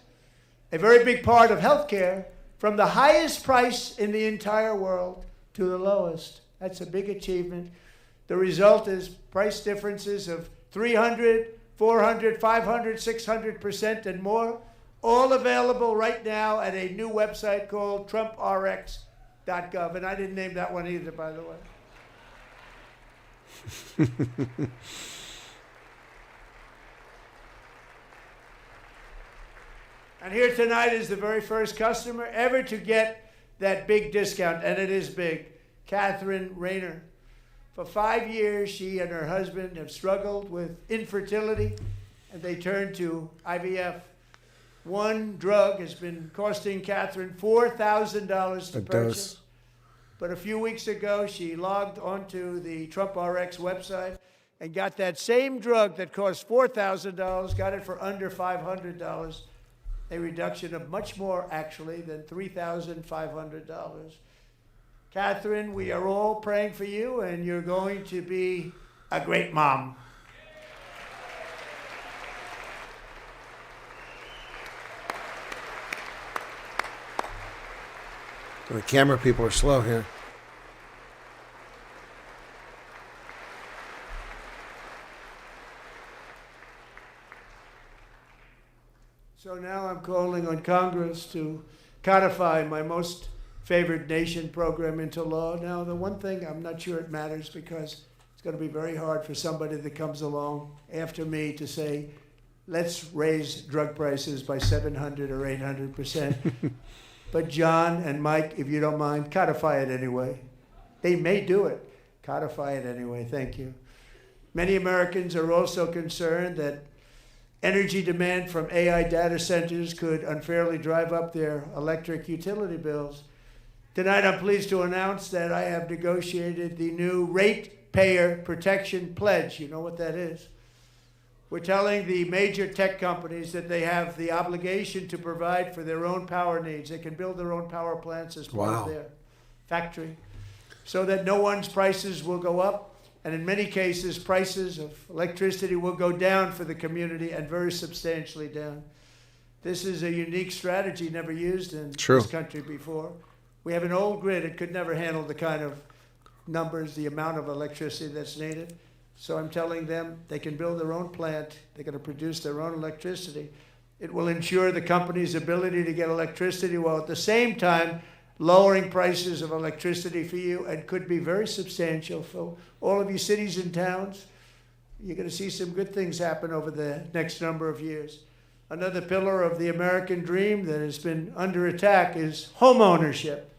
a very big part of healthcare, from the highest price in the entire world to the lowest. That's a big achievement. The result is price differences of 300, 400, 500, 600% and more, all available right now at a new website called TrumpRx.gov. And I didn't name that one either, by the way. here tonight is the very first customer ever to get that big discount, and it is big. Catherine Rayner. For 5 years, she and her husband have struggled with infertility, and they turned to IVF. One drug has been costing Catherine $4,000 to purchase. But a few weeks ago, she logged onto the Trump RX website and got that same drug that cost $4,000, got it for under $500, a reduction of much more, actually, than $3,500. Catherine, we are all praying for you, and you're going to be a great mom. The camera people are slow here. So now I'm calling on Congress to codify my most favored nation program into law. Now, the one thing, I'm not sure it matters because it's going to be very hard for somebody that comes along after me to say, let's raise drug prices by 700 or 800%. But John and Mike, if you don't mind, codify it anyway. They may do it. Codify it anyway. Thank you. Many Americans are also concerned that energy demand from AI data centers could unfairly drive up their electric utility bills. Tonight, I'm pleased to announce that I have negotiated the new Ratepayer Protection Pledge. You know what that is? We're telling the major tech companies that they have the obligation to provide for their own power needs. They can build their own power plants as part of their factory so that no one's prices will go up. And in many cases, prices of electricity will go down for the community, and very substantially down. This is a unique strategy never used in this country before. We have an old grid. It could never handle the kind of numbers, the amount of electricity that's needed. So I'm telling them they can build their own plant. They're going to produce their own electricity. It will ensure the company's ability to get electricity while at the same time lowering prices of electricity for you, and could be very substantial for all of you cities and towns. You're going to see some good things happen over the next number of years. Another pillar of the American dream that has been under attack is home ownership.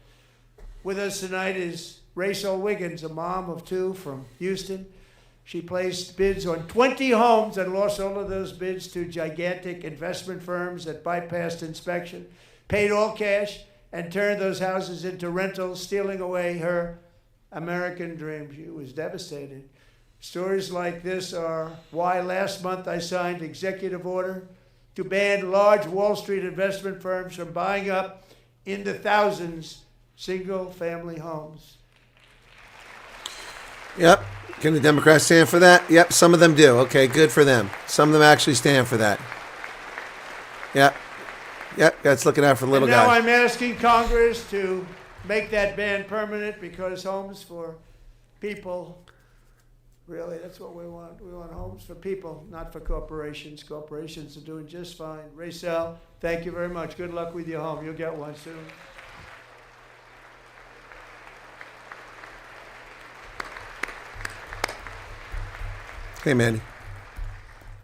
With us tonight is Rachel Wiggins, a mom of 2 from Houston. She placed bids on 20 homes and lost all of those bids to gigantic investment firms that bypassed inspection, paid all cash, and turned those houses into rentals, stealing away her American dream. She was devastated. Stories like this are why last month I signed executive order to ban large Wall Street investment firms from buying up in the thousands single-family homes. Yep. Can the Democrats stand for that? Yep, some of them do. Okay, good for them. Some of them actually stand for that. Yep. Yep, that's looking out for the little guy. Now guy. I'm asking Congress to make that ban permanent, because homes for people, really, that's what we want. We want homes for people, not for corporations. Corporations are doing just fine. Rachel, thank you very much. Good luck with your home. You'll get one soon. Hey, Manny.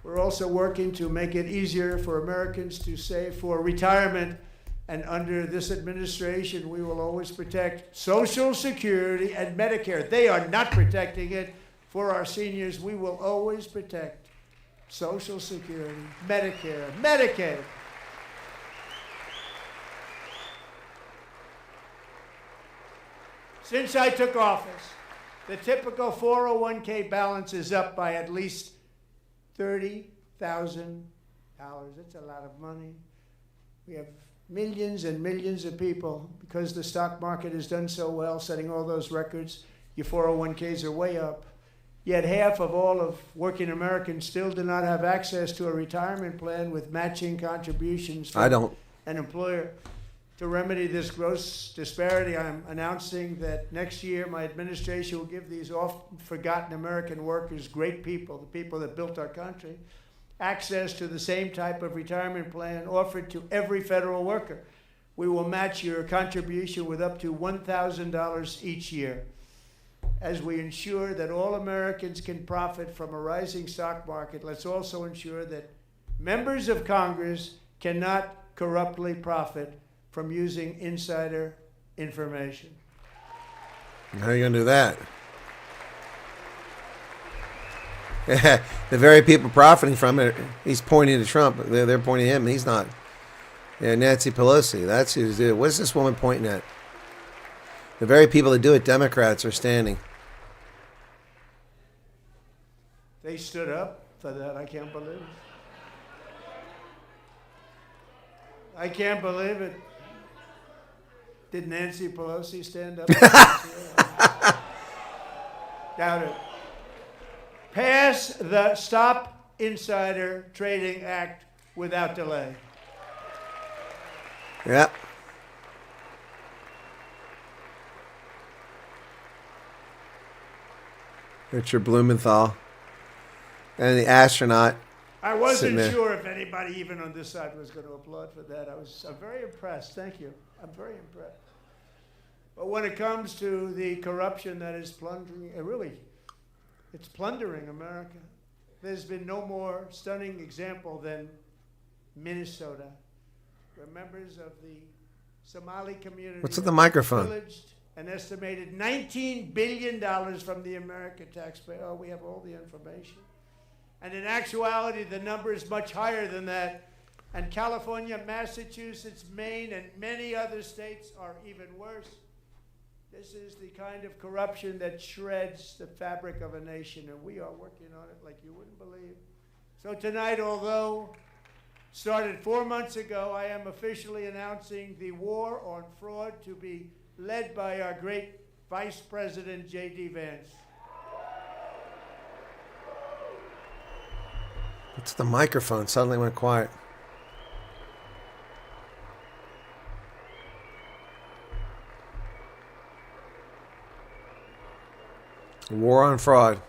We're also working to make it easier for Americans to save for retirement. And under this administration, we will always protect Social Security and Medicare. They are not protecting it for our seniors. We will always protect Social Security, Medicare, Medicaid. Since I took office, the typical 401k balance is up by at least $30,000. That's a lot of money. We have millions and millions of people, because the stock market has done so well, setting all those records. Your 401ks are way up. Yet half of all of working Americans still do not have access to a retirement plan with matching contributions from an employer. To remedy this gross disparity, I'm announcing that next year my administration will give these often forgotten American workers, great people, the people that built our country, access to the same type of retirement plan offered to every federal worker. We will match your contribution with up to $1,000 each year. As we ensure that all Americans can profit from a rising stock market, let's also ensure that members of Congress cannot corruptly profit from using insider information. How are you going to do that? The very people profiting from it, he's pointing to Trump. They're pointing at him. He's not. Yeah, Nancy Pelosi. That's who's doing it. What's this woman pointing at? The very people that do it, Democrats, are standing. They stood up for that. I can't believe it. I can't believe it. Did Nancy Pelosi stand up? Doubt it. Pass the Stop Insider Trading Act without delay. Yep. Richard Blumenthal and the astronaut. I Sitting wasn't there. sure if anybody even on this side was going to applaud for that. I'm very impressed. Thank you. I'm very impressed. But when it comes to the corruption that is plundering, it's plundering America. There's been no more stunning example than Minnesota, where members of the Somali community What's with the microphone? pillaged an estimated $19 billion from the American taxpayer. Oh, we have all the information. And in actuality, the number is much higher than that. And California, Massachusetts, Maine, and many other states are even worse. This is the kind of corruption that shreds the fabric of a nation, and we are working on it like you wouldn't believe. So tonight, although started 4 months ago, I am officially announcing the war on fraud to be led by our great Vice President, J.D. Vance. It's the microphone. Suddenly went quiet. War on fraud.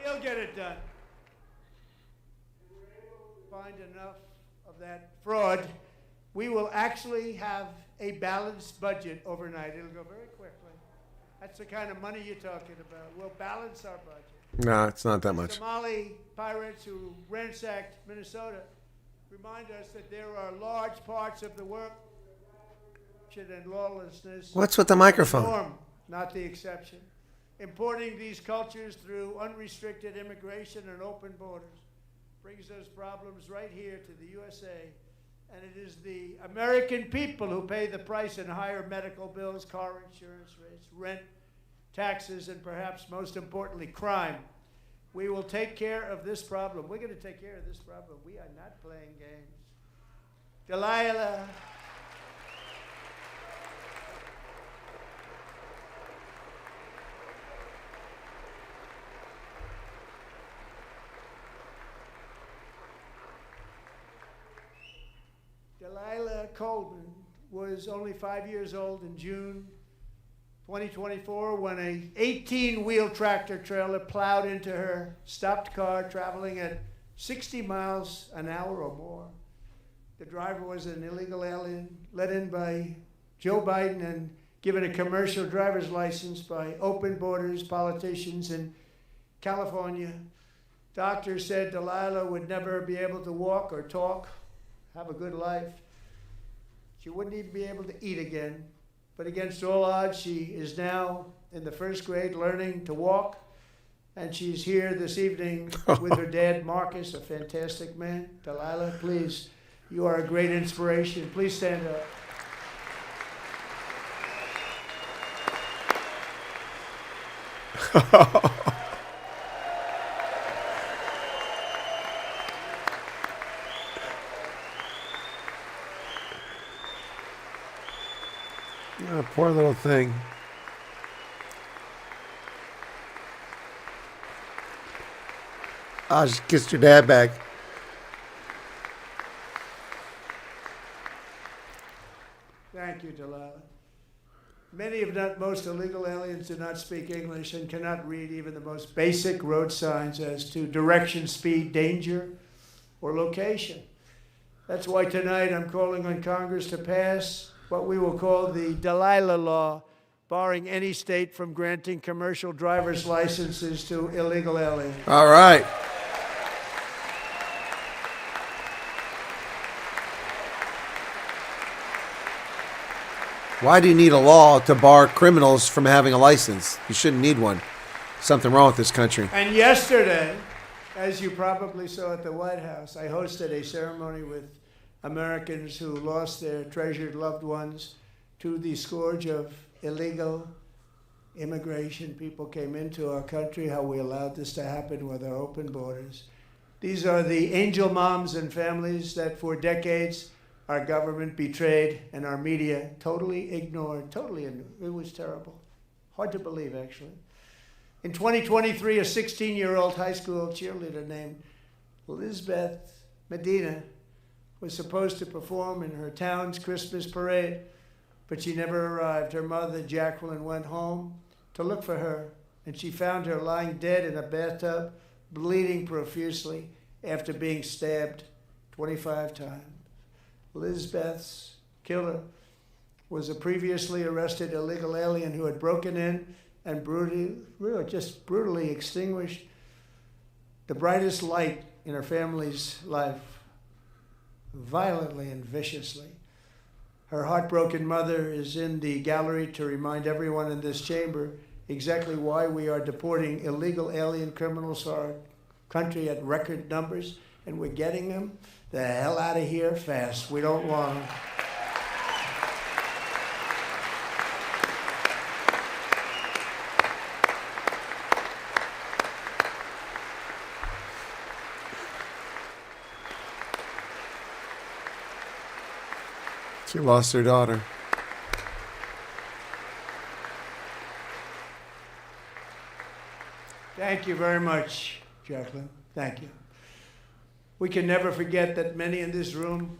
He'll get it done. Find enough of that fraud, we will actually have a balanced budget overnight. It'll go very quickly. That's the kind of money you're talking about. We'll balance our budget. No, it's not that much. Somali pirates who ransacked Minnesota remind us that there are large parts of the world and lawlessness. What's with the microphone? The norm, not the exception. Importing these cultures through unrestricted immigration and open borders brings those problems right here to the USA. And it is the American people who pay the price in higher medical bills, car insurance rates, rent, taxes, and perhaps most importantly, crime. We will take care of this problem. We're going to take care of this problem. We are not playing games. Delilah. Delilah Coleman was only 5 years old in June 2024 when a 18-wheel tractor trailer plowed into her stopped car traveling at 60 miles an hour or more. The driver was an illegal alien let in by Joe Biden and given a commercial driver's license by open borders politicians in California. Doctors said Delilah would never be able to walk or talk, have a good life. She wouldn't even be able to eat again. But against all odds, she is now in the first grade learning to walk. And she's here this evening with her dad, Marcus, a fantastic man. Delilah, please, you are a great inspiration. Please stand up. Oh, poor little thing. I just kissed your dad back. Thank you, Delilah. Many, if not most, illegal aliens do not speak English and cannot read even the most basic road signs as to direction, speed, danger, or location. That's why tonight I'm calling on Congress to pass what we will call the Delilah Law, barring any state from granting commercial driver's licenses to illegal aliens. All right. Why do you need a law to bar criminals from having a license? You shouldn't need one. Something wrong with this country. And yesterday, as you probably saw at the White House, I hosted a ceremony with Americans who lost their treasured loved ones to the scourge of illegal immigration. People came into our country, how we allowed this to happen with our open borders. These are the angel moms and families that for decades our government betrayed and our media totally ignored. It was terrible. Hard to believe, actually. In 2023, a 16-year-old high school cheerleader named Elizabeth Medina was supposed to perform in her town's Christmas parade, but she never arrived. Her mother, Jacqueline, went home to look for her, and she found her lying dead in a bathtub, bleeding profusely after being stabbed 25 times. Elizabeth's killer was a previously arrested illegal alien who had broken in and brutally extinguished the brightest light in her family's life, violently and viciously. Her heartbroken mother is in the gallery to remind everyone in this chamber exactly why we are deporting illegal alien criminals to our country at record numbers, and we're getting them the hell out of here fast. We don't want them. She lost her daughter. Thank you very much, Jacqueline. Thank you. We can never forget that many in this room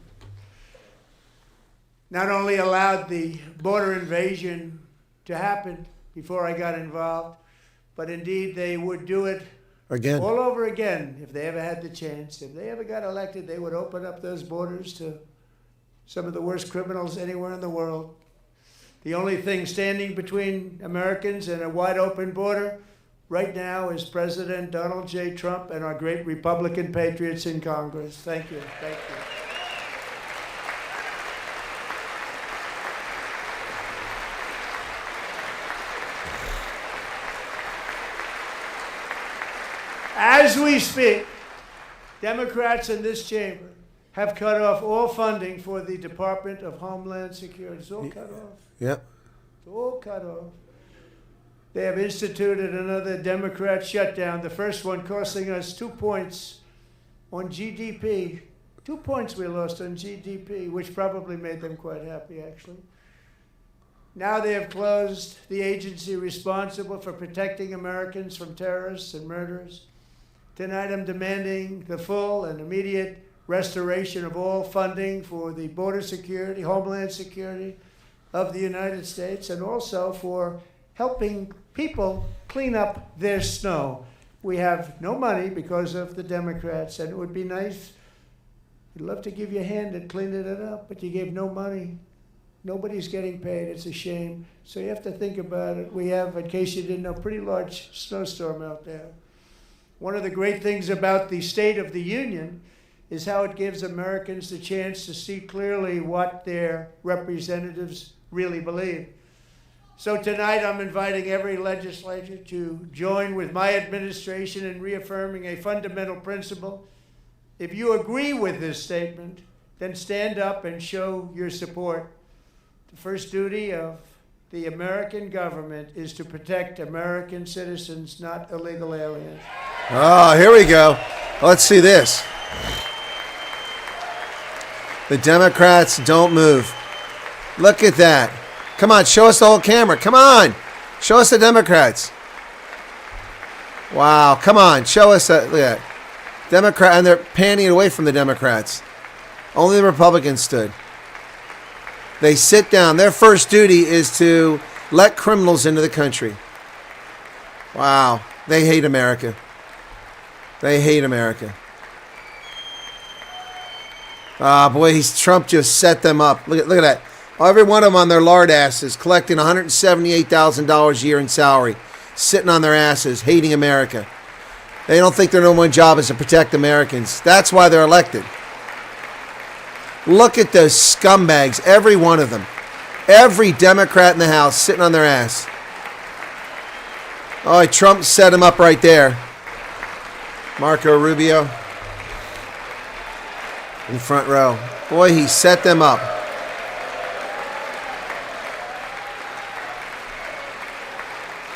not only allowed the border invasion to happen before I got involved, but indeed they would do it Again. all over again if they ever had the chance. If they ever got elected, they would open up those borders to some of the worst criminals anywhere in the world. The only thing standing between Americans and a wide open border right now is President Donald J. Trump and our great Republican patriots in Congress. Thank you. Thank you. As we speak, Democrats in this chamber have cut off all funding for the Department of Homeland Security. It's all cut off. Yep. It's all cut off. They have instituted another Democrat shutdown, the first one costing us 2 points on GDP. 2 points we lost on GDP, which probably made them quite happy, actually. Now they have closed the agency responsible for protecting Americans from terrorists and murderers. Tonight I'm demanding the full and immediate restoration of all funding for the border security, homeland security of the United States, and also for helping people clean up their snow. We have no money because of the Democrats, and it would be nice. We'd love to give you a hand at cleaning it up, but you gave no money. Nobody's getting paid. It's a shame. So you have to think about it. We have, in case you didn't know, a pretty large snowstorm out there. One of the great things about the State of the Union is how it gives Americans the chance to see clearly what their representatives really believe. So tonight I'm inviting every legislator to join with my administration in reaffirming a fundamental principle. If you agree with this statement, then stand up and show your support. The first duty of the American government is to protect American citizens, not illegal aliens. Oh, here we go. Let's see this. The Democrats don't move. Look at that. Come on, show us the whole camera. Come on. Show us the Democrats. Wow, come on. Show us that. Look at that. Democrat, and they're panning it away from the Democrats. Only the Republicans stood. They sit down. Their first duty is to let criminals into the country. Wow. They hate America. They hate America. Ah, boy, Trump just set them up. Look at that. Every one of them on their lard asses, collecting $178,000 a year in salary, sitting on their asses, hating America. They don't think their number one job is to protect Americans. That's why they're elected. Look at those scumbags, every one of them. Every Democrat in the House sitting on their ass. Oh, Trump set him up right there. Marco Rubio in front row. Boy, he set them up.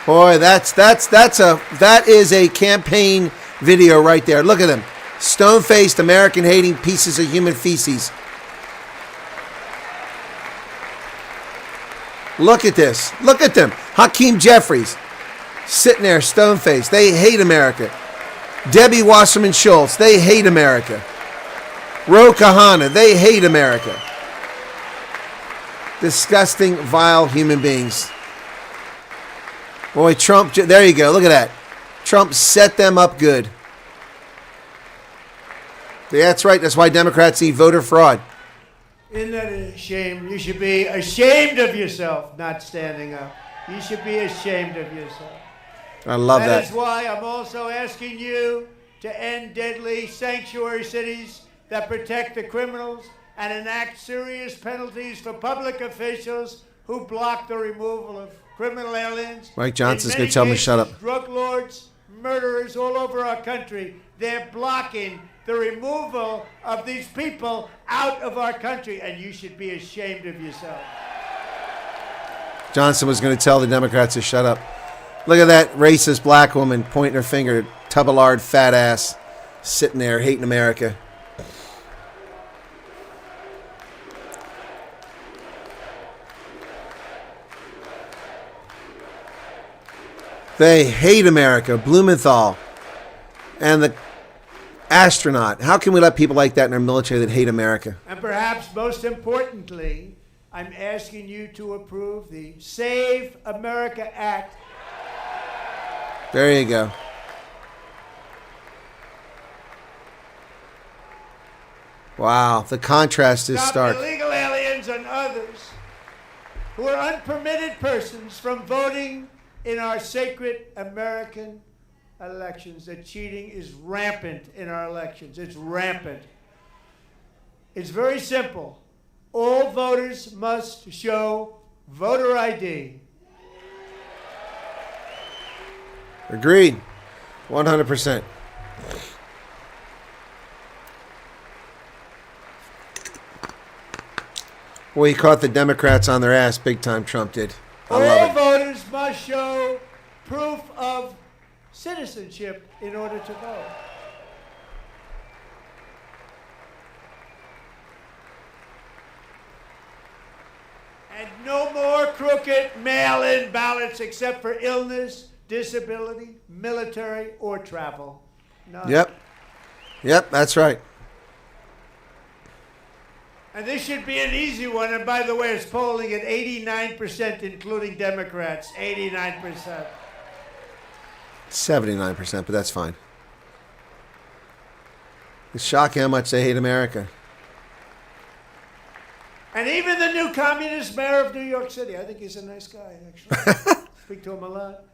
Boy, that is a campaign video right there. Look at them. Stone-faced, American-hating pieces of human feces. Look at this. Look at them. Hakeem Jeffries sitting there, stone-faced. They hate America. Debbie Wasserman Schultz, they hate America. Ro Kahana, they hate America. Disgusting, vile human beings. Boy, Trump, there you go. Look at that. Trump set them up good. That's right. That's why Democrats see voter fraud. Isn't that a shame? You should be ashamed of yourself not standing up. You should be ashamed of yourself. I love that. That is why I'm also asking you to end deadly sanctuary cities that protect the criminals and enact serious penalties for public officials who block the removal of criminal aliens. Mike Johnson's going to tell me to shut up. Drug lords, murderers all over our country, they're blocking the removal of these people out of our country, and you should be ashamed of yourself. Johnson was going to tell the Democrats to shut up. Look at that racist black woman pointing her finger, tub-of-lard fat ass, sitting there hating America. They hate America. Blumenthal and the astronaut. How can we let people like that in our military that hate America? And perhaps most importantly, I'm asking you to approve the Save America Act. There you go. Wow, the contrast is stark. Stop illegal aliens and others who are unpermitted persons from voting in our sacred American elections. The cheating is rampant in our elections. It's rampant. It's very simple. All voters must show voter ID. Agreed. 100%. Well, he caught the Democrats on their ass big time, Trump did. I love All it. voters must show proof of citizenship in order to vote. And no more crooked mail-in ballots except for illness, disability, military, or travel. None. Yep, that's right. And this should be an easy one. And by the way, it's polling at 89%, including Democrats. 89%. 79%, but that's fine. It's shocking how much they hate America. And even the new communist mayor of New York City, I think he's a nice guy, actually. Speak to him a lot.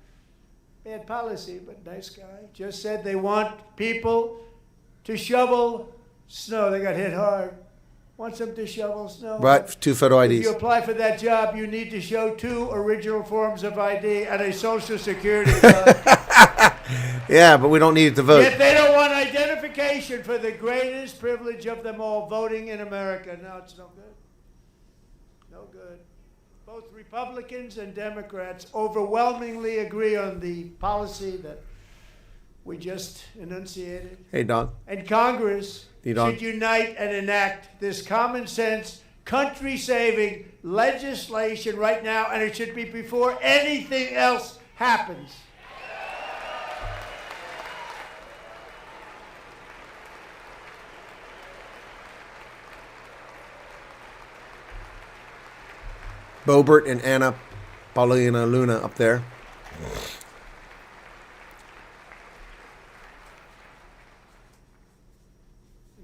Bad policy, but nice guy. Just said they want people to shovel snow. They got hit hard. Wants them to shovel snow. But 2 photo If IDs. you apply for that job, you need to show 2 original forms of ID and a Social Security card. Yeah, but we don't need it to vote. Yet they don't want identification for the greatest privilege of them all, voting in America. No, it's no good. No good. Both Republicans and Democrats overwhelmingly agree on the policy that we just enunciated. Hey, dog. And Congress Hey, dog. should unite and enact this common sense, country-saving legislation right now, and it should be before anything else happens. Boebert and Anna Paulina Luna up there.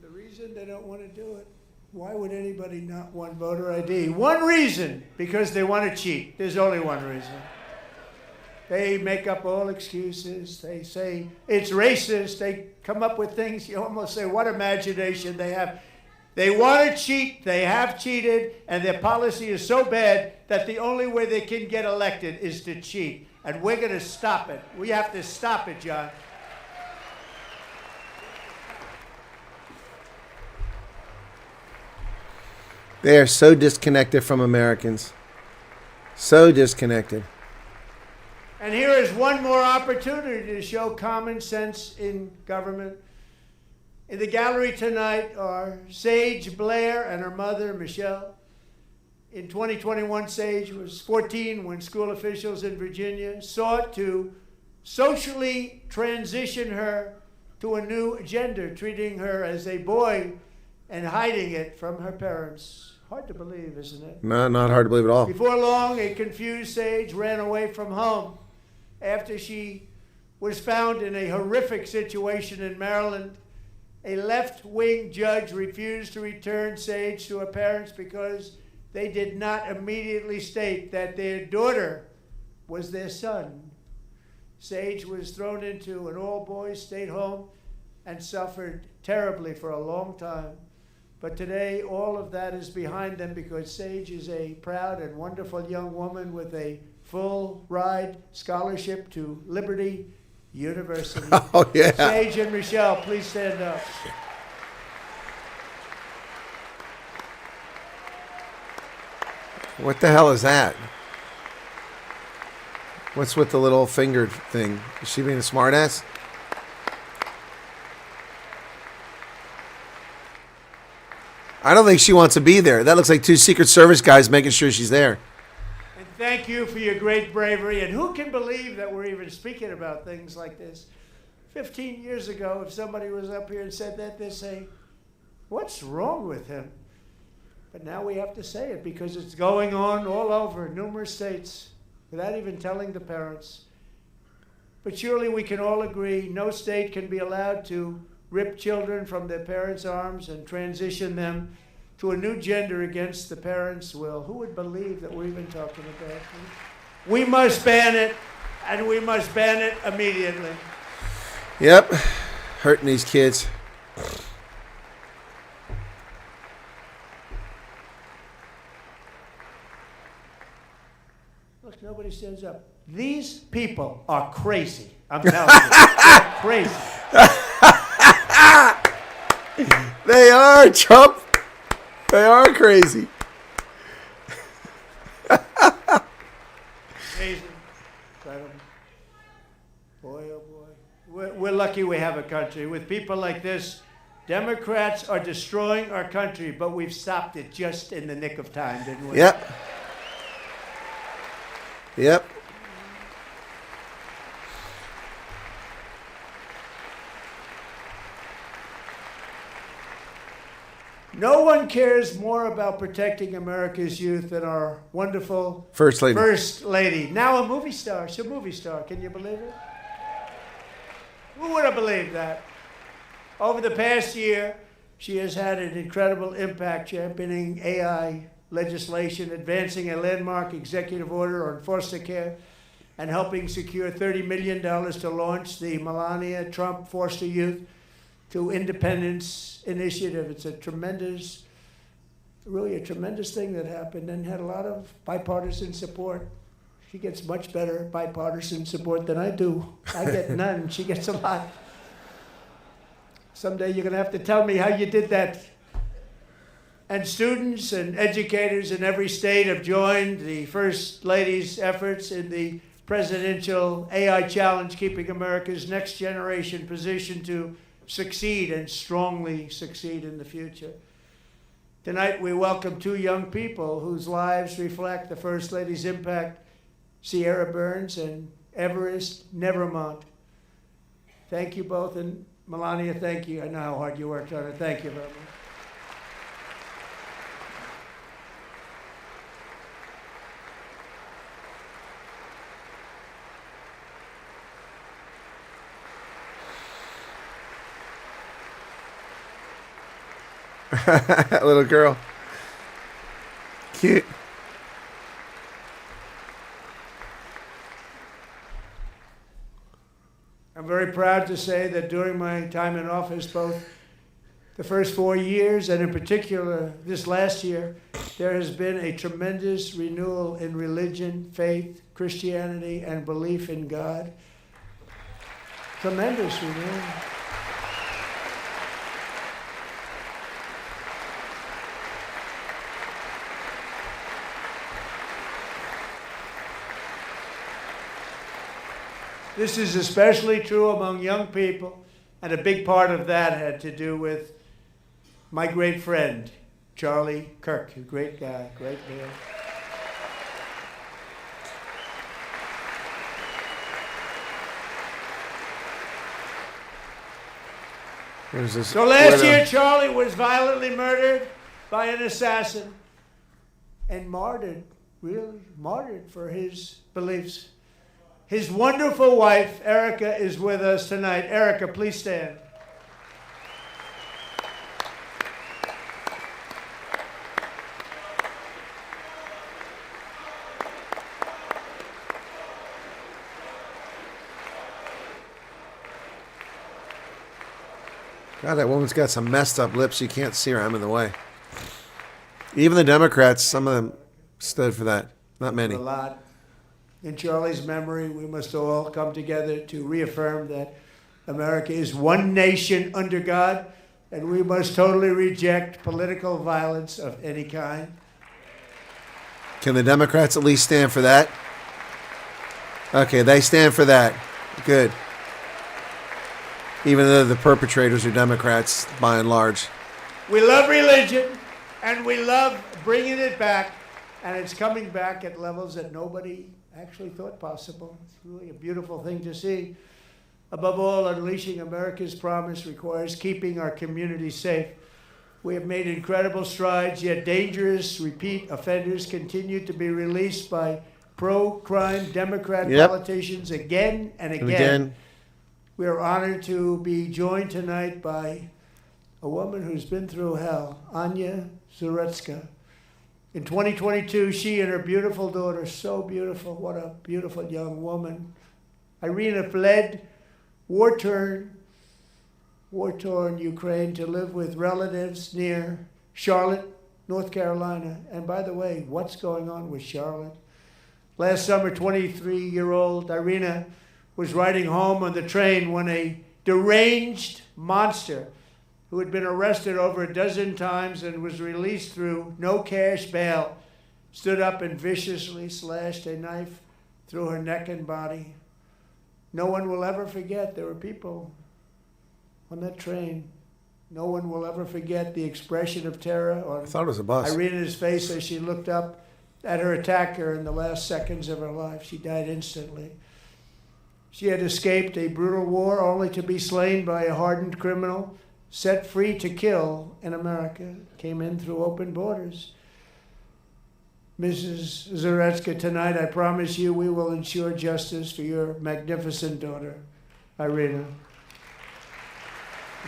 The reason they don't want to do it, why would anybody not want voter ID? One reason, because they want to cheat. There's only one reason. They make up all excuses. They say it's racist. They come up with things. You almost say, what imagination they have. They want to cheat. They have cheated. And their policy is so bad, that the only way they can get elected is to cheat. And we're going to stop it. We have to stop it, John. They are so disconnected from Americans. So disconnected. And here is one more opportunity to show common sense in government. In the gallery tonight are Sage Blair and her mother, Michelle. In 2021, Sage was 14 when school officials in Virginia sought to socially transition her to a new gender, treating her as a boy and hiding it from her parents. Hard to believe, isn't it? No, not hard to believe at all. Before long, a confused Sage ran away from home after she was found in a horrific situation in Maryland. A left-wing judge refused to return Sage to her parents because they did not immediately state that their daughter was their son. Sage was thrown into an all-boys state home and suffered terribly for a long time. But today, all of that is behind them because Sage is a proud and wonderful young woman with a full-ride scholarship to Liberty University. Oh, yeah. Sage and Michelle, please stand up. What the hell is that? What's with the little fingered thing? Is she being a smartass? I don't think she wants to be there. That looks like two Secret Service guys making sure she's there. And thank you for your great bravery. And who can believe that we're even speaking about things like this? 15 years ago, if somebody was up here and said that, they'd say, what's wrong with him? But now we have to say it because it's going on all over numerous states without even telling the parents. But surely we can all agree no state can be allowed to rip children from their parents' arms and transition them to a new gender against the parents' will. Who would believe that we're even talking about this? We must ban it, and we must ban it immediately. Yep. Hurting these kids. Look, nobody stands up. These people are crazy. I'm telling you. They're crazy. They are, Trump. They are crazy. Amazing. Incredible. Boy, oh boy. We're lucky we have a country. With people like this, Democrats are destroying our country, but we've stopped it just in the nick of time, didn't we? Yep. Yep. No one cares more about protecting America's youth than our wonderful First Lady. First Lady. Now a movie star. She's a movie star. Can you believe it? Who would have believed that? Over the past year, she has had an incredible impact championing AI legislation, advancing a landmark executive order on foster care, and helping secure $30 million to launch the Melania Trump Foster Youth to Independence Initiative. It's a tremendous, really a tremendous thing that happened and had a lot of bipartisan support. She gets much better bipartisan support than I do. I get none. She gets a lot. Someday you're going to have to tell me how you did that. And students and educators in every state have joined the First Lady's efforts in the presidential AI challenge, keeping America's next generation positioned to succeed and strongly succeed in the future. Tonight we welcome two young people whose lives reflect the First Lady's impact, Sierra Burns and Everest Nevermont. Thank you both, and Melania, thank you. I know how hard you worked on it. Thank you very much. Little girl. Cute. I'm very proud to say that during my time in office, both the first 4 years, and in particular this last year, there has been a tremendous renewal in religion, faith, Christianity, and belief in God. Tremendous renewal. This is especially true among young people, and a big part of that had to do with my great friend, Charlie Kirk, a great guy, great man. So last year, Charlie was violently murdered by an assassin and martyred, really martyred for his beliefs. His wonderful wife, Erica, is with us tonight. Erica, please stand. God, that woman's got some messed up lips. You can't see her. I'm in the way. Even the Democrats, some of them stood for that. Not many. A lot. In Charlie's memory, we must all come together to reaffirm that America is one nation under God, and we must totally reject political violence of any kind. Can the Democrats at least stand for that? Okay, they stand for that. Good. Even though the perpetrators are Democrats, by and large. We love religion, and we love bringing it back, and it's coming back at levels that nobody actually thought possible. It's really a beautiful thing to see. Above all, unleashing America's promise requires keeping our communities safe. We have made incredible strides, yet dangerous repeat offenders continue to be released by pro-crime Democrat politicians again and again. We are honored to be joined tonight by a woman who's been through hell, Anya Zuretska. In 2022, she and her beautiful daughter, so beautiful, what a beautiful young woman, Irina, fled war-torn Ukraine to live with relatives near Charlotte, North Carolina. And by the way, what's going on with Charlotte? Last summer, 23-year-old Irina was riding home on the train when a deranged monster who had been arrested over a dozen times and was released through no cash bail, stood up and viciously slashed a knife through her neck and body. No one will ever forget there were people on that train. No one will ever forget the expression of terror on I thought it was a bus. Irina's face as she looked up at her attacker in the last seconds of her life. She died instantly. She had escaped a brutal war only to be slain by a hardened criminal, set free to kill in America, came in through open borders. Mrs. Zuretska, tonight I promise you we will ensure justice for your magnificent daughter, Irina.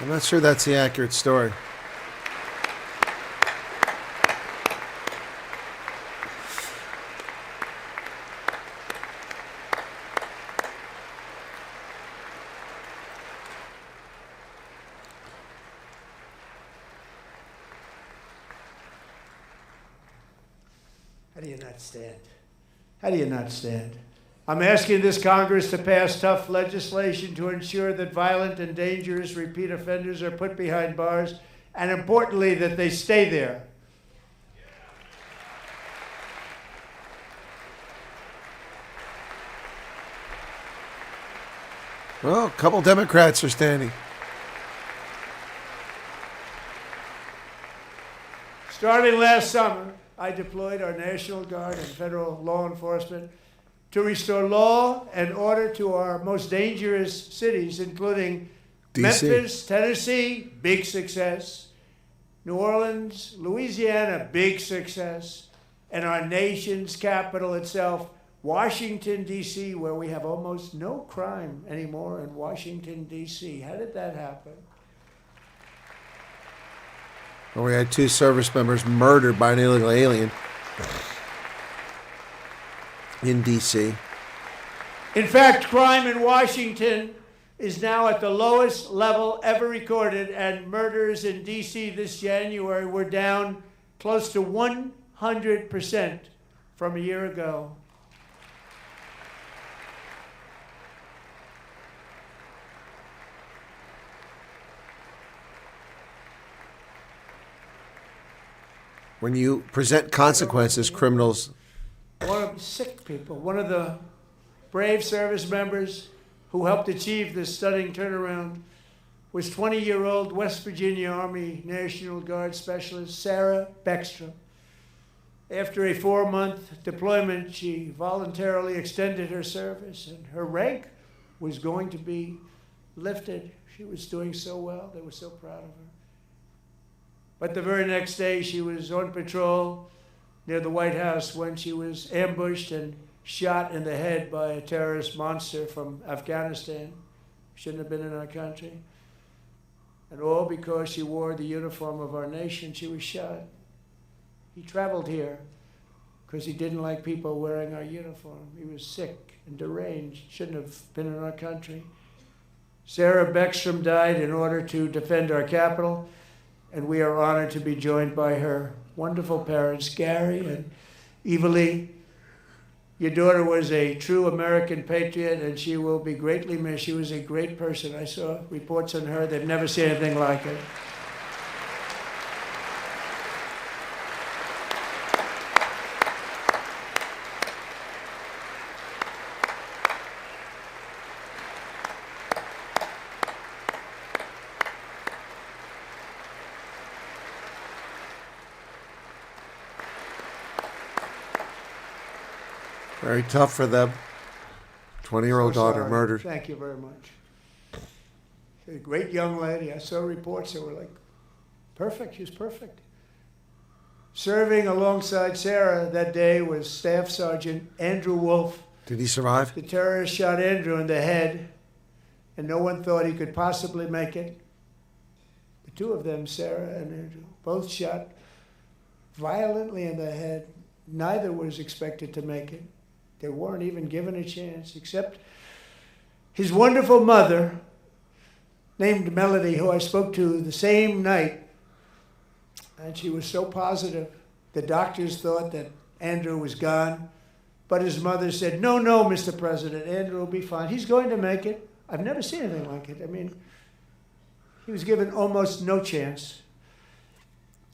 I'm not sure that's the accurate story. How do you not stand? How do you not stand? I'm asking this Congress to pass tough legislation to ensure that violent and dangerous repeat offenders are put behind bars, and importantly, that they stay there. Well, a couple Democrats are standing. Starting last summer, I deployed our National Guard and federal law enforcement to restore law and order to our most dangerous cities, including DC. Memphis, Tennessee, big success, New Orleans, Louisiana, big success, and our nation's capital itself, Washington, D.C., where we have almost no crime anymore in Washington, D.C. How did that happen? Well, we had 2 service members murdered by an illegal alien in D.C. In fact, crime in Washington is now at the lowest level ever recorded, and murders in D.C. this January were down close to 100% from a year ago. When you present consequences, criminals. One of sick people, one of the brave service members who helped achieve this stunning turnaround was 20-year-old West Virginia Army National Guard Specialist Sarah Beckstrom. After a 4-month deployment, she voluntarily extended her service, and her rank was going to be lifted. She was doing so well. They were so proud of her. But the very next day, she was on patrol near the White House when she was ambushed and shot in the head by a terrorist monster from Afghanistan. Shouldn't have been in our country. And all because she wore the uniform of our nation, she was shot. He traveled here because he didn't like people wearing our uniform. He was sick and deranged, shouldn't have been in our country. Sarah Beckstrom died in order to defend our capital, and we are honored to be joined by her wonderful parents, Gary and Eva Lee. Your daughter was a true American patriot, and she will be greatly missed. She was a great person. I saw reports on her. They've never seen anything like it. Very tough for them. 20-year-old daughter Sorry. murdered. Thank you very much. She's a great young lady. I saw reports that were like, perfect. She was perfect. Serving alongside Sarah that day was Staff Sergeant Andrew Wolf. Did he survive? The terrorist shot Andrew in the head, and no one thought he could possibly make it. The two of them, Sarah and Andrew, both shot violently in the head. Neither was expected to make it. They weren't even given a chance, except his wonderful mother, named Melody, who I spoke to the same night. And she was so positive. The doctors thought that Andrew was gone. But his mother said, no, Mr. President, Andrew will be fine. He's going to make it. I've never seen anything like it. I mean, he was given almost no chance.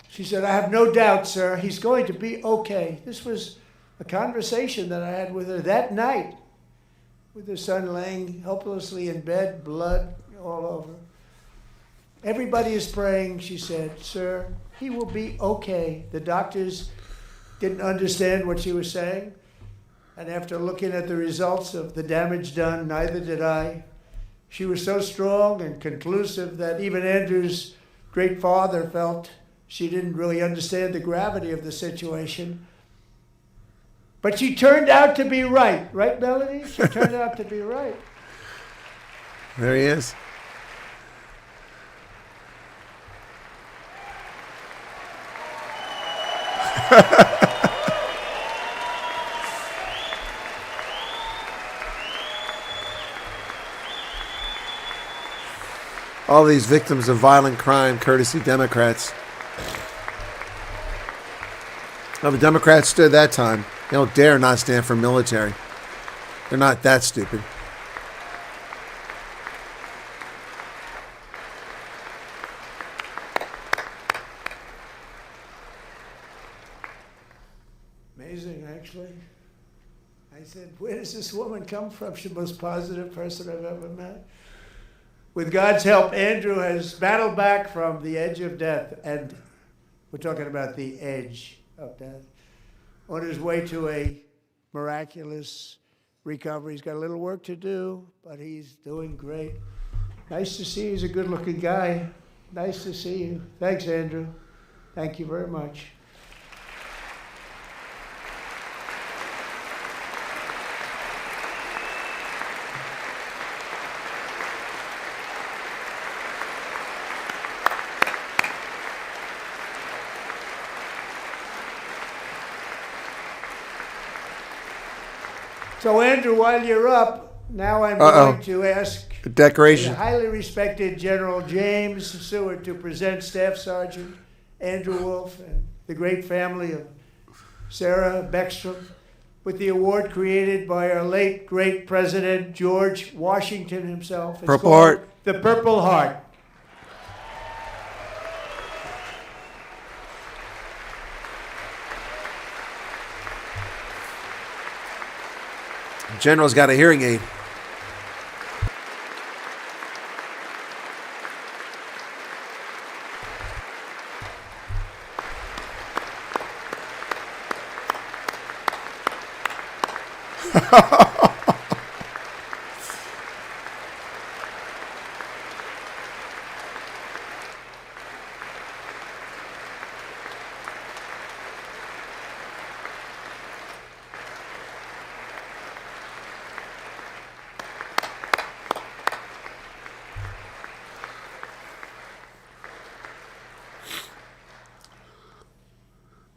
She said, I have no doubt, sir, he's going to be okay. This was a conversation that I had with her that night, with her son laying helplessly in bed, blood all over. Everybody is praying, she said, sir, he will be okay. The doctors didn't understand what she was saying. And after looking at the results of the damage done, neither did I. She was so strong and conclusive that even Andrew's great father felt she didn't really understand the gravity of the situation. But she turned out to be right. Right, Melody? She turned out to be right. There he is. All these victims of violent crime, courtesy Democrats. Now, the Democrats stood that time. They don't dare not stand for military. They're not that stupid. Amazing, actually. I said, where does this woman come from? She's the most positive person I've ever met. With God's help, Andrew has battled back from the edge of death, and we're talking about the edge of death, on his way to a miraculous recovery. He's got a little work to do, but he's doing great. Nice to see you. He's a good-looking guy. Nice to see you. Thanks, Andrew. Thank you very much. So, Andrew, while you're up, now I'm going to ask Decoration. Highly respected General James Seward to present Staff Sergeant Andrew Wolf and the great family of Sarah Beckstrom with the award created by our late great President George Washington himself. It's Purple called Heart. The Purple Heart. General's got a hearing aid.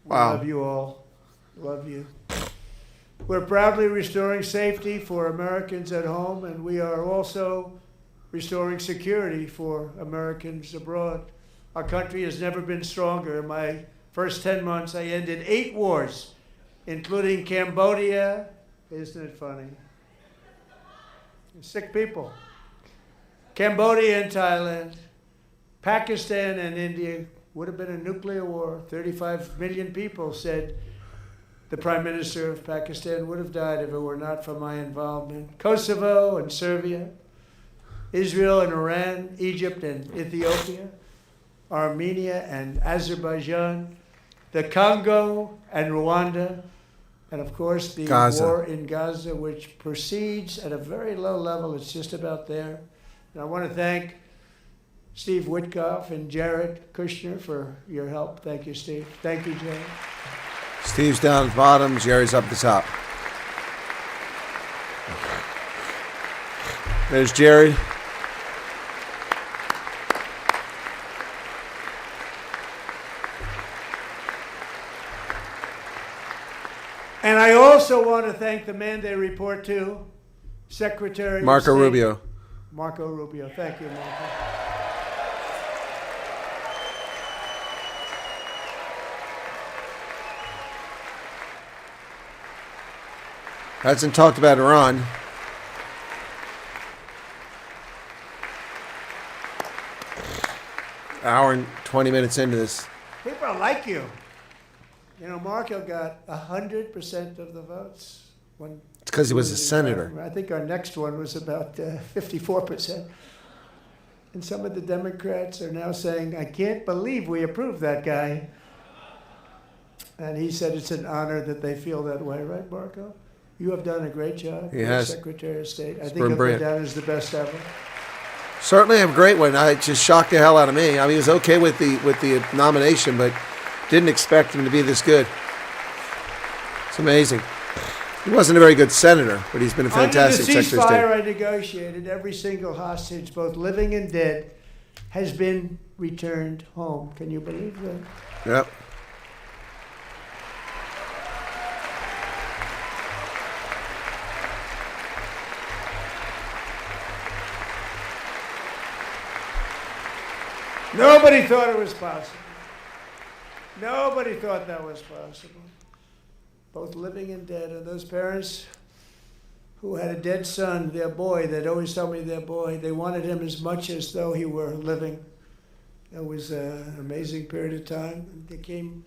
Wow. Love you all. Love you. We're proudly restoring safety for Americans at home, and we are also restoring security for Americans abroad. Our country has never been stronger. In my first 10 months, I ended 8 wars, including Cambodia. Isn't it funny? Sick people. Cambodia and Thailand, Pakistan and India. Would have been a nuclear war. 35 million people said the Prime Minister of Pakistan would have died if it were not for my involvement. Kosovo and Serbia, Israel and Iran, Egypt and Ethiopia, Armenia and Azerbaijan, the Congo and Rwanda, and of course the Gaza. war in Gaza, which proceeds at a very low level. It's just about there. And I want to thank Steve Witkoff and Jared Kushner for your help. Thank you, Steve. Thank you, Jared. Steve's down at the bottom, Jerry's up the top. There's Jared. And I also want to thank the man they report to, Secretary of Marco State Rubio. Marco Rubio. Thank you, Marco. Hasn't talked about Iran. Hour and 20 minutes into this. People like you. You know, Marco got 100% of the votes. When It's because he was a senator. I think our next one was about 54%. And some of the Democrats are now saying, I can't believe we approved that guy. And he said it's an honor that they feel that way, right, Marco? You have done a great job. He You're has. Secretary of State. I think been of brilliant. that as the best ever. Certainly a great one. It just shocked the hell out of me. I mean, he was okay with the nomination, but didn't expect him to be this good. It's amazing. He wasn't a very good senator, but he's been a fantastic Under the Secretary of State. ceasefire I negotiated, every single hostage, both living and dead, has been returned home. Can you believe that? Yep. Nobody thought it was possible. Nobody thought that was possible. Both living and dead. And those parents who had a dead son, their boy, they'd always tell me their boy, they wanted him as much as though he were living. It was an amazing period of time. They came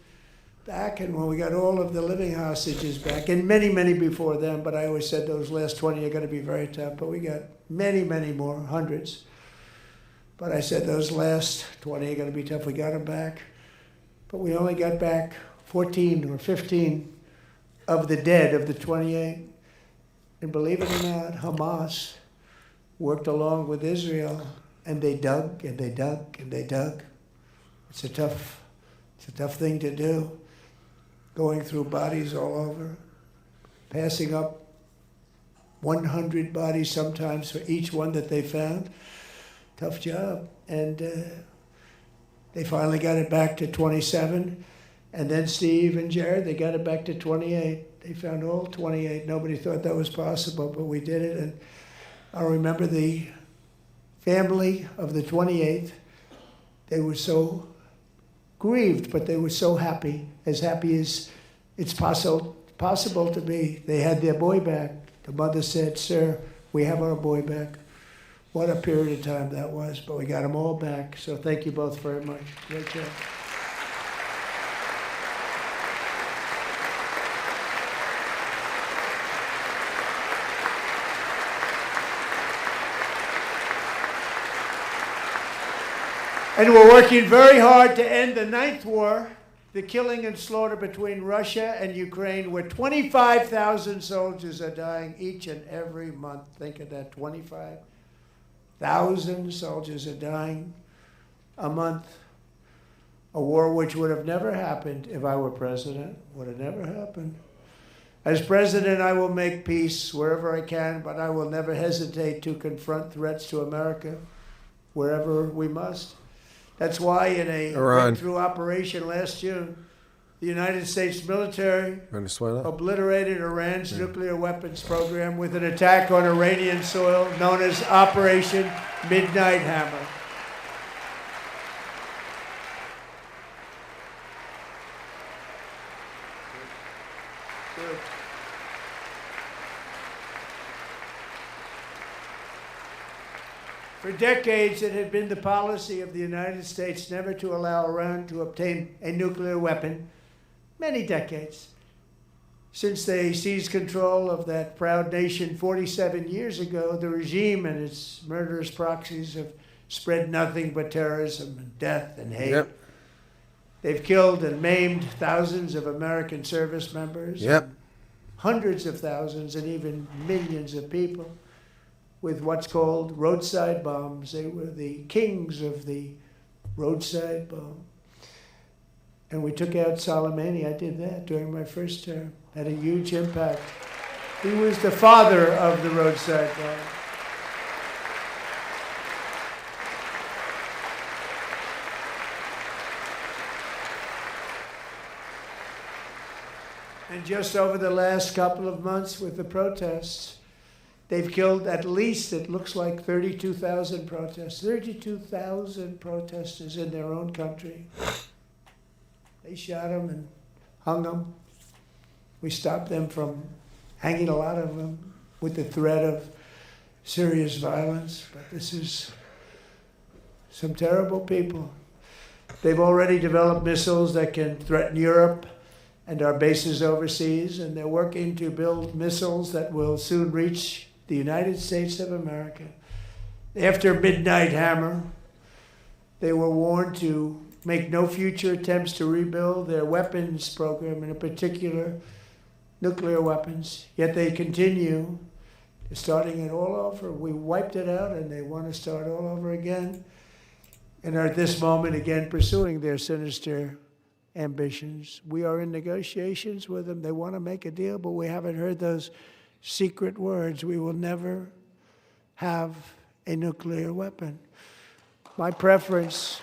back, and when we got all of the living hostages back, and many, many before them, but I always said those last 20 are going to be very tough, but we got many, many more, hundreds. But I said those last 20 are going to be tough. We got them back. But we only got back 14 or 15 of the dead of the 28. And believe it or not, Hamas worked along with Israel, and they dug and they dug and they dug. It's a tough thing to do, going through bodies all over, passing up 100 bodies sometimes for each one that they found. Tough job. And they finally got it back to 27. And then Steve and Jared, they got it back to 28. They found all 28. Nobody thought that was possible, but we did it. And I remember the family of the 28th, they were so grieved, but they were so happy as it's possible to be. They had their boy back. The mother said, "Sir, we have our boy back." What a period of time that was, but we got them all back. So thank you both very much. Great job. And we're working very hard to end the 9th war, the killing and slaughter between Russia and Ukraine, where 25,000 soldiers are dying each and every month. Think of that, 25,000 soldiers are dying a month. A war which would have never happened if I were president, would have never happened. As president, I will make peace wherever I can, but I will never hesitate to confront threats to America wherever we must. That's why in a breakthrough operation last June, the United States military Venezuela obliterated Iran's nuclear weapons program with an attack on Iranian soil known as Operation Midnight Hammer. For decades, it had been the policy of the United States never to allow Iran to obtain a nuclear weapon. Many decades. Since they seized control of that proud nation 47 years ago, the regime and its murderous proxies have spread nothing but terrorism and death and hate. Yep. They've killed and maimed thousands of American service members. Yep. Hundreds of thousands and even millions of people with what's called roadside bombs. They were the kings of the roadside bomb. And we took out Soleimani. I did that during my first term. Had a huge impact. He was the father of the roadside bomb. And just over the last couple of months with the protests, they've killed at least, it looks like, 32,000 protesters. 32,000 protesters in their own country. They shot them and hung them. We stopped them from hanging a lot of them with the threat of serious violence. But this is some terrible people. They've already developed missiles that can threaten Europe and our bases overseas, and they're working to build missiles that will soon reach the United States of America. After Midnight Hammer, they were warned to make no future attempts to rebuild their weapons program, and in particular, nuclear weapons. Yet they continue, starting it all over. We wiped it out, and they want to start all over again, and are at this moment again pursuing their sinister ambitions. We are in negotiations with them. They want to make a deal, but we haven't heard those secret words. We will never have a nuclear weapon. My preference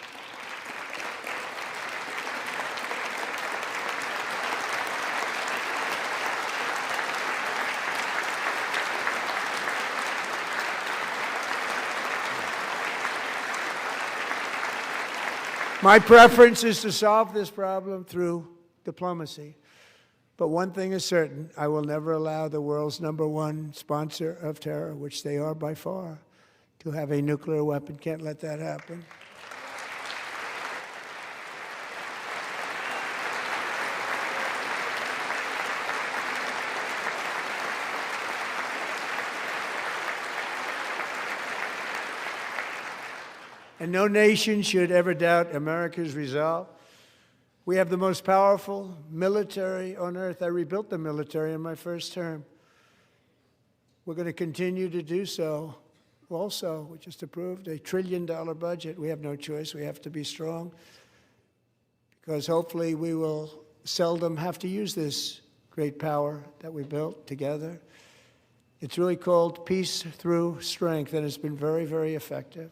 is to solve this problem through diplomacy. But one thing is certain, I will never allow the world's #1 sponsor of terror, which they are by far, to have a nuclear weapon. Can't let that happen. And no nation should ever doubt America's resolve. We have the most powerful military on earth. I rebuilt the military in my first term. We're going to continue to do so. Also, we just approved a $1 trillion budget. We have no choice. We have to be strong, because hopefully we will seldom have to use this great power that we built together. It's really called peace through strength, and it's been very, very effective.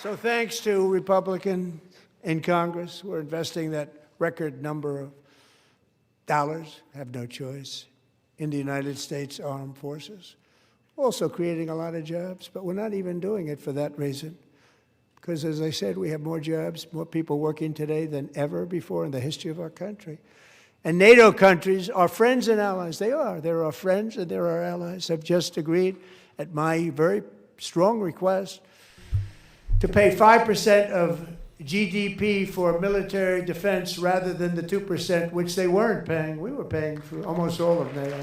So thanks to Republicans in Congress, we're investing that record number of dollars, have no choice, in the United States Armed Forces. Also creating a lot of jobs, but we're not even doing it for that reason. Because as I said, we have more jobs, more people working today than ever before in the history of our country. And NATO countries are friends and allies. They are. They're our friends and they're our allies. Have just agreed, at my very strong request, to pay 5% of GDP for military defense rather than the 2%, which they weren't paying. We were paying for almost all of NATO.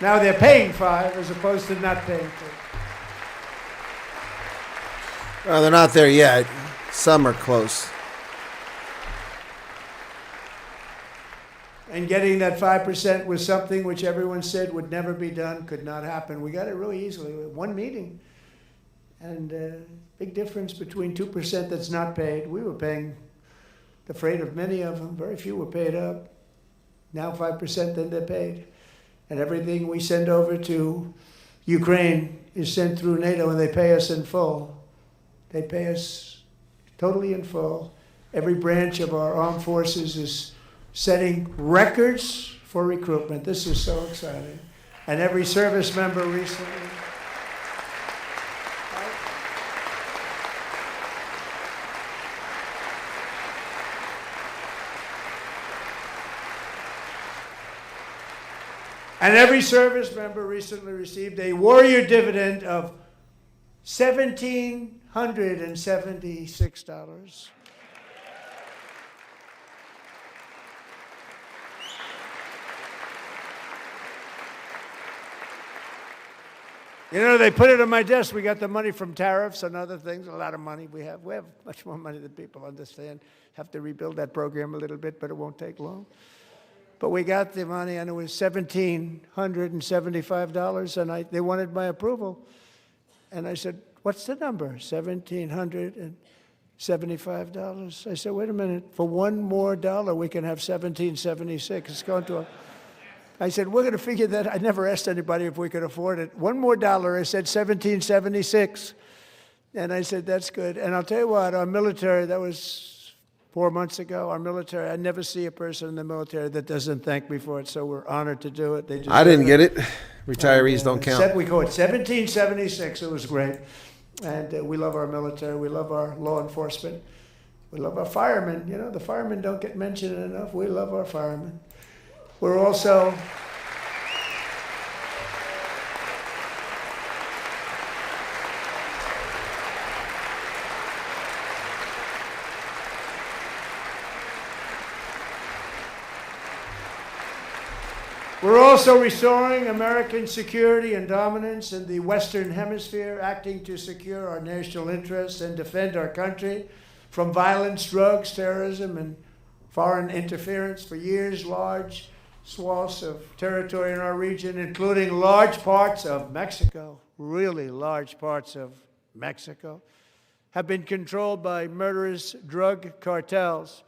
Now they're paying 5 as opposed to not paying 2. Well, they're not there yet. Some are close. And getting that 5% was something which everyone said would never be done, could not happen. We got it really easily. One meeting. And big difference between 2% that's not paid. We were paying the freight of many of them. Very few were paid up. Now 5%, then they're paid. And everything we send over to Ukraine is sent through NATO, and they pay us in full. They pay us totally in full. Every branch of our armed forces is setting records for recruitment. This is so exciting. And every service member recently. And every service member recently received a warrior dividend of $1,776. You know, they put it on my desk. We got the money from tariffs and other things, a lot of money we have. We have much more money than people understand. Have to rebuild that program a little bit, but it won't take long. But we got the money, and it was $1,775, and they wanted my approval. And I said, what's the number? $1,775. I said, wait a minute. For one more dollar, we can have $1,776. It's going to I said, we're going to figure that. I never asked anybody if we could afford it. One more dollar, I said $1,776. And I said, that's good. And I'll tell you what, our military, that was 4 months ago, our military, I never see a person in the military that doesn't thank me for it, so we're honored to do it. They just I didn't get it. Retirees don't count. We call it 1776. It was great. And we love our military. We love our law enforcement. We love our firemen. You know, the firemen don't get mentioned enough. We love our firemen. We're also restoring American security and dominance in the Western Hemisphere, acting to secure our national interests and defend our country from violence, drugs, terrorism, and foreign interference. For years, large swaths of territory in our region, including large parts of Mexico, really large parts of Mexico, have been controlled by murderous drug cartels.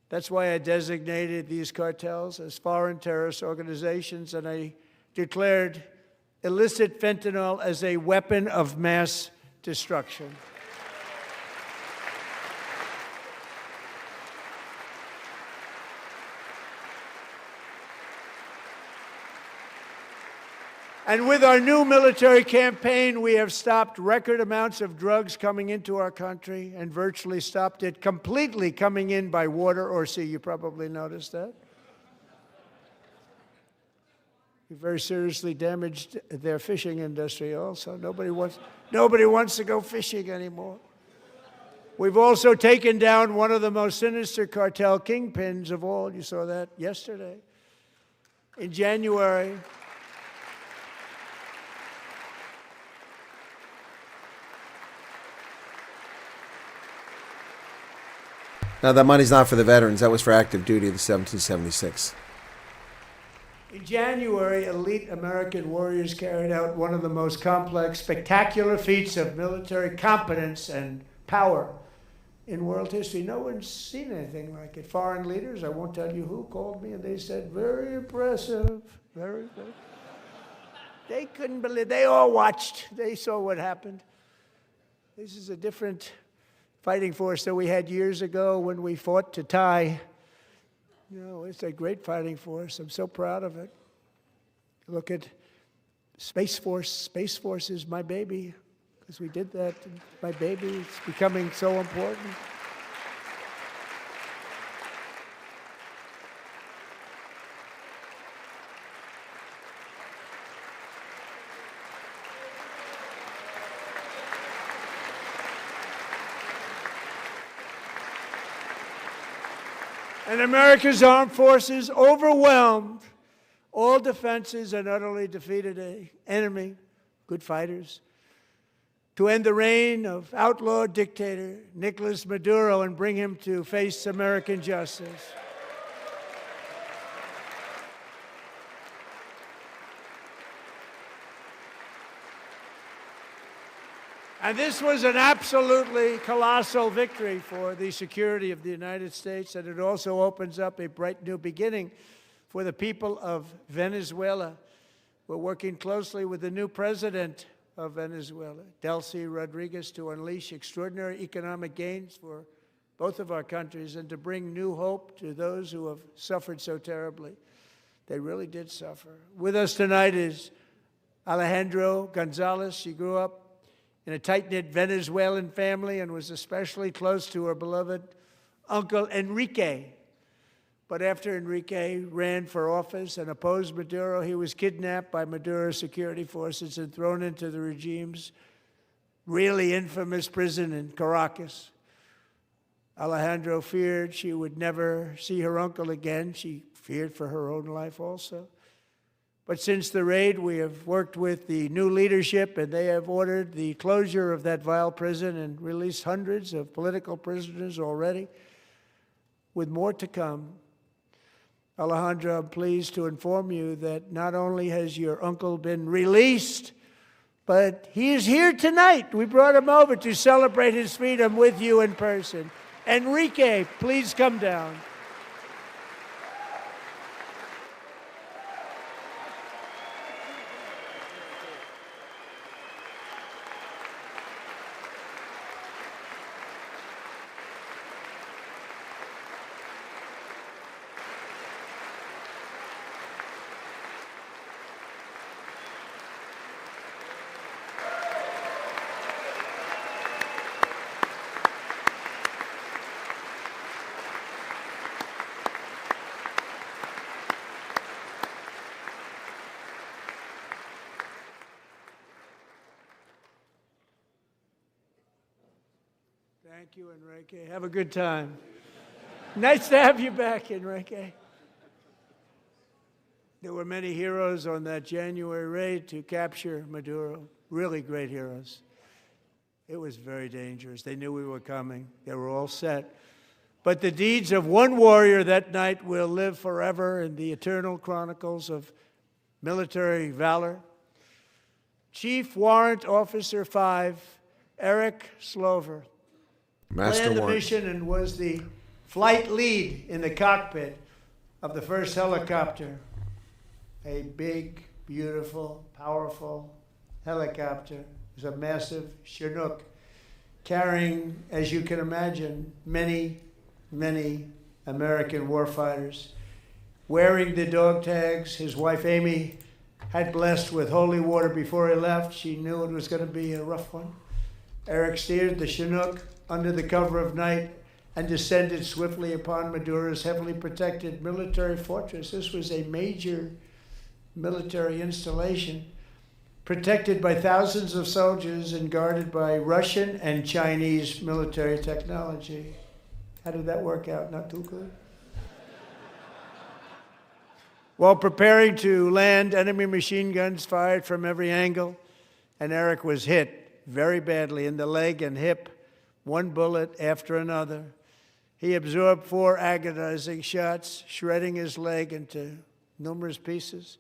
That's why I designated these cartels as foreign terrorist organizations, and I declared illicit fentanyl as a weapon of mass destruction. And with our new military campaign, we have stopped record amounts of drugs coming into our country and virtually stopped it completely coming in by water or sea. You probably noticed that. We very seriously damaged their fishing industry also. Nobody wants to go fishing anymore. We've also taken down one of the most sinister cartel kingpins of all. You saw that yesterday. In January, Now, that money's not for the veterans. That was for active duty of the 1776. In January, elite American warriors carried out one of the most complex, spectacular feats of military competence and power in world history. No one's seen anything like it. Foreign leaders, I won't tell you who, called me and they said, very impressive, very good. They couldn't believe, they all watched. They saw what happened. This is a different fighting force than we had years ago when we fought to tie. You know, it's a great fighting force. I'm so proud of it. Look at Space Force. Space Force is my baby because we did that. My baby. It's becoming so important. And America's armed forces overwhelmed all defenses and utterly defeated an enemy, good fighters, to end the reign of outlaw dictator Nicolas Maduro and bring him to face American justice. And this was an absolutely colossal victory for the security of the United States, and it also opens up a bright new beginning for the people of Venezuela. We're working closely with the new president of Venezuela, Delcy Rodriguez, to unleash extraordinary economic gains for both of our countries and to bring new hope to those who have suffered so terribly. They really did suffer. With us tonight is Alejandro Gonzalez. She grew up in a tight-knit Venezuelan family and was especially close to her beloved uncle Enrique. But after Enrique ran for office and opposed Maduro, he was kidnapped by Maduro's security forces and thrown into the regime's really infamous prison in Caracas. Alejandro feared she would never see her uncle again. She feared for her own life also. But since the raid, we have worked with the new leadership, and they have ordered the closure of that vile prison and released hundreds of political prisoners already, with more to come. Alejandro, I'm pleased to inform you that not only has your uncle been released, but he is here tonight. We brought him over to celebrate his freedom with you in person. Enrique, please come down. Thank you, Enrique. Have a good time. Nice to have you back, Enrique. There were many heroes on that January raid to capture Maduro, really great heroes. It was very dangerous. They knew we were coming. They were all set. But the deeds of one warrior that night will live forever in the eternal chronicles of military valor. Chief Warrant Officer 5, Eric Slover, planned the mission and was the flight lead in the cockpit of the first helicopter. A big, beautiful, powerful helicopter. It was a massive Chinook carrying, as you can imagine, many, many American warfighters. Wearing the dog tags his wife Amy had blessed with holy water before he left. She knew it was going to be a rough one. Eric steered the Chinook under the cover of night and descended swiftly upon Maduro's heavily protected military fortress. This was a major military installation, protected by thousands of soldiers and guarded by Russian and Chinese military technology. How did that work out? Not too good? While preparing to land, enemy machine guns fired from every angle, and Eric was hit very badly in the leg and hip, one bullet after another. He absorbed 4 agonizing shots, shredding his leg into numerous pieces.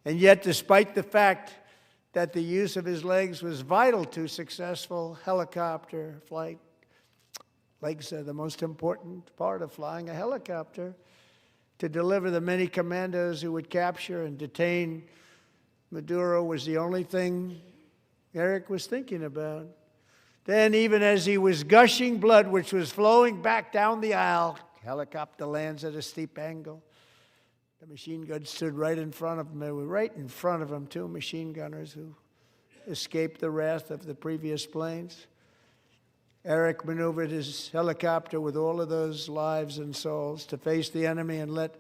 And yet, despite the fact that the use of his legs was vital to successful helicopter flight, legs are the most important part of flying a helicopter, to deliver the many commandos who would capture and detain Maduro was the only thing Eric was thinking about. Then, even as he was gushing blood, which was flowing back down the aisle, helicopter lands at a steep angle. The machine gun stood right in front of him. They were right in front of him, two machine gunners who escaped the wrath of the previous planes. Eric maneuvered his helicopter with all of those lives and souls to face the enemy and let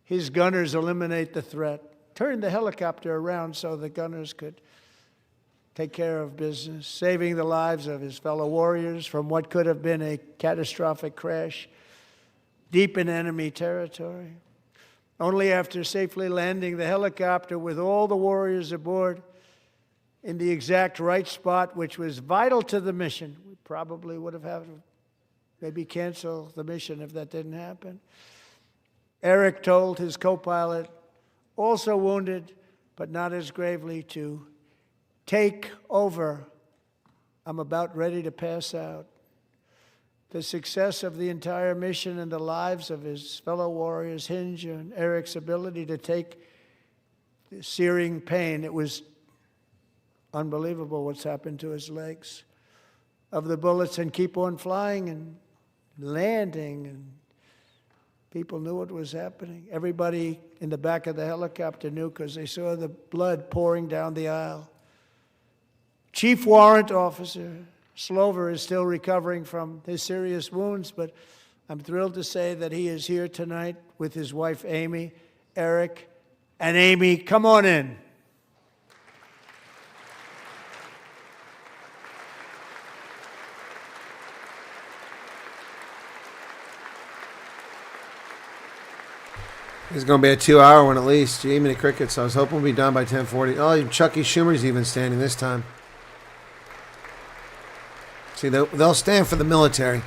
his gunners eliminate the threat. Turned the helicopter around so the gunners could take care of business, saving the lives of his fellow warriors from what could have been a catastrophic crash deep in enemy territory. Only after safely landing the helicopter with all the warriors aboard in the exact right spot, which was vital to the mission. We probably would have had to maybe cancel the mission if that didn't happen. Eric told his co-pilot, also wounded, but not as gravely, to take over. I'm about ready to pass out. The success of the entire mission and the lives of his fellow warriors hinge on Eric's ability to take the searing pain. It was unbelievable what's happened to his legs of the bullets and keep on flying and landing, and people knew what was happening. Everybody in the back of the helicopter knew because they saw the blood pouring down the aisle. Chief Warrant Officer Slover is still recovering from his serious wounds, but I'm thrilled to say that he is here tonight with his wife Amy, Eric, and Amy. Come on in. It's going to be a 2-hour one at least. Gee, many crickets. I was hoping we'd be done by 10:40. Oh, Chucky Schumer's even standing this time. See, they'll stand for the military.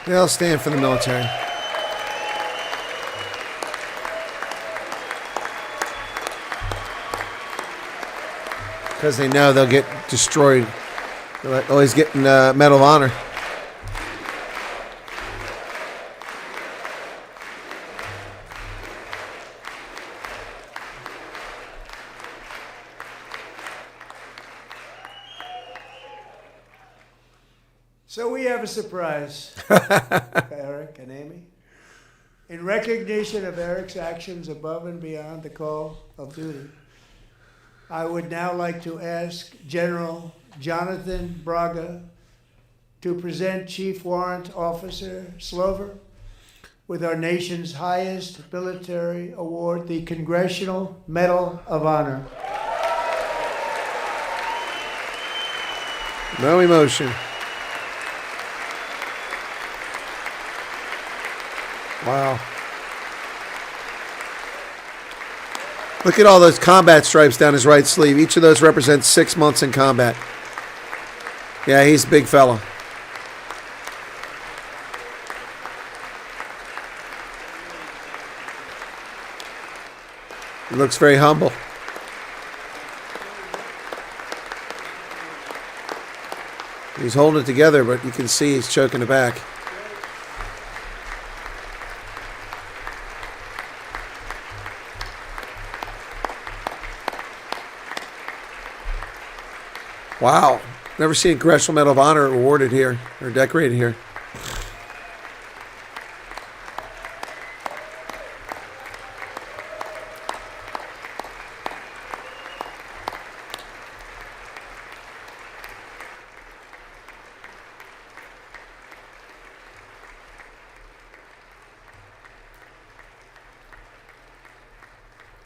They'll stand for the military. Because they know they'll get destroyed. They're always getting Medal of Honor. So we have a surprise for Eric and Amy. In recognition of Eric's actions above and beyond the call of duty, I would now like to ask General Jonathan Braga to present Chief Warrant Officer Slover with our nation's highest military award, the Congressional Medal of Honor. No emotion. Wow. Look at all those combat stripes down his right sleeve. Each of those represents 6 months in combat. Yeah, he's a big fella. He looks very humble. He's holding it together, but you can see he's choking it back. Wow. Never seen a Congressional Medal of Honor awarded here, or decorated here.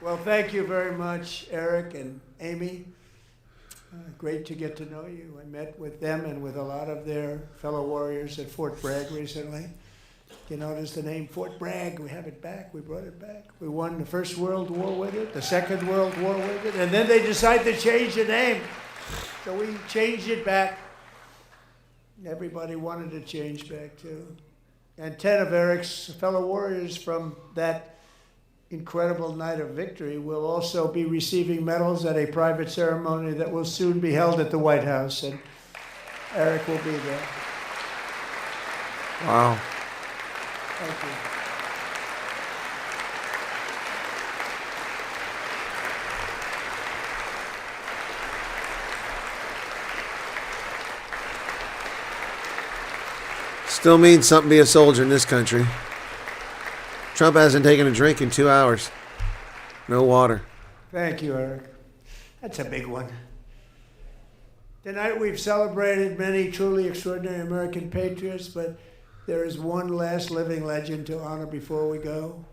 Well, thank you very much, Eric and Amy. Great to get to know you. I met with them and with a lot of their fellow warriors at Fort Bragg recently. You notice the name Fort Bragg, we have it back, we brought it back. We won the First World War with it, the Second World War with it, and then they decided to change the name. So we changed it back. Everybody wanted to change back too. And 10 of Eric's fellow warriors from that incredible night of victory will also be receiving medals at a private ceremony that will soon be held at the White House, and Eric will be there. Wow. Thank you. Still means something to be a soldier in this country. Trump hasn't taken a drink in 2 hours. No water. Thank you, Eric. That's a big one. Tonight we've celebrated many truly extraordinary American patriots, but there is one last living legend to honor before we go.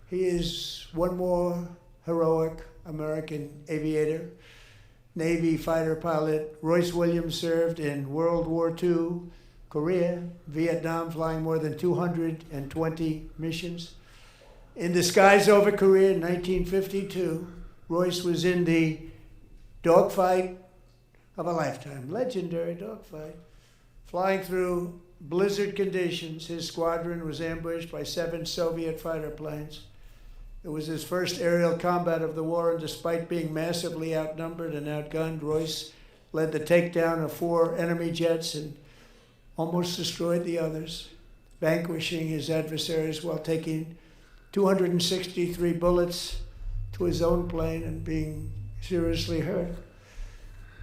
He is one more heroic American aviator, Navy fighter pilot. Royce Williams served in World War II, Korea, Vietnam, flying more than 220 missions. In the skies over Korea in 1952, Royce was in the dogfight of a lifetime, legendary dogfight. Flying through blizzard conditions, his squadron was ambushed by 7 Soviet fighter planes. It was his first aerial combat of the war, and despite being massively outnumbered and outgunned, Royce led the takedown of 4 enemy jets and almost destroyed the others, vanquishing his adversaries while taking 263 bullets to his own plane and being seriously hurt.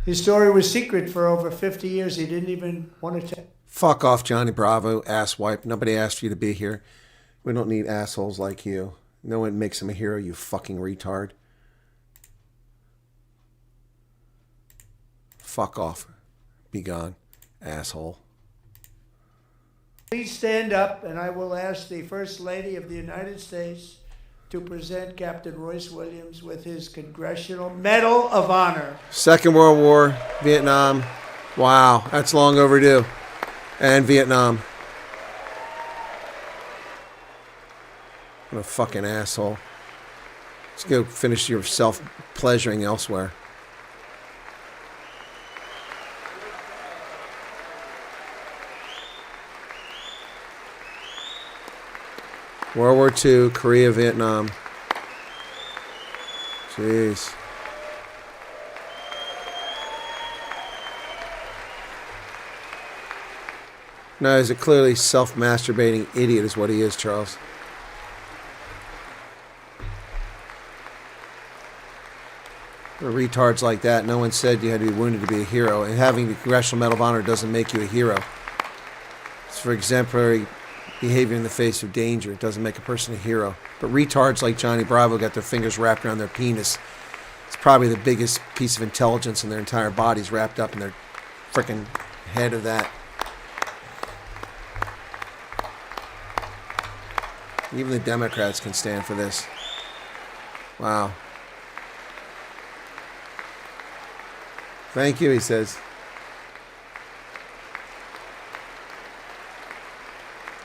His story was secret for over 50 years. He didn't even want to tell. Fuck off, Johnny Bravo, asswipe. Nobody asked you to be here. We don't need assholes like you. No one makes him a hero, you fucking retard. Fuck off. Be gone, asshole. Please stand up, and I will ask the First Lady of the United States to present Captain Royce Williams with his Congressional Medal of Honor. Second World War, Vietnam. Wow, that's long overdue. And Vietnam. What a fucking asshole. Let's go finish your self-pleasuring elsewhere. World War II, Korea, Vietnam. Jeez. No, he's a clearly self-masturbating idiot is what he is, Charles. For retards like that, no one said you had to be wounded to be a hero. And having the Congressional Medal of Honor doesn't make you a hero. It's for exemplary behavior in the face of danger. It doesn't make a person a hero. But retards like Johnny Bravo got their fingers wrapped around their penis. It's probably the biggest piece of intelligence in their entire bodies wrapped up in their freaking head of that. Even the Democrats can stand for this. Wow. Thank you, he says.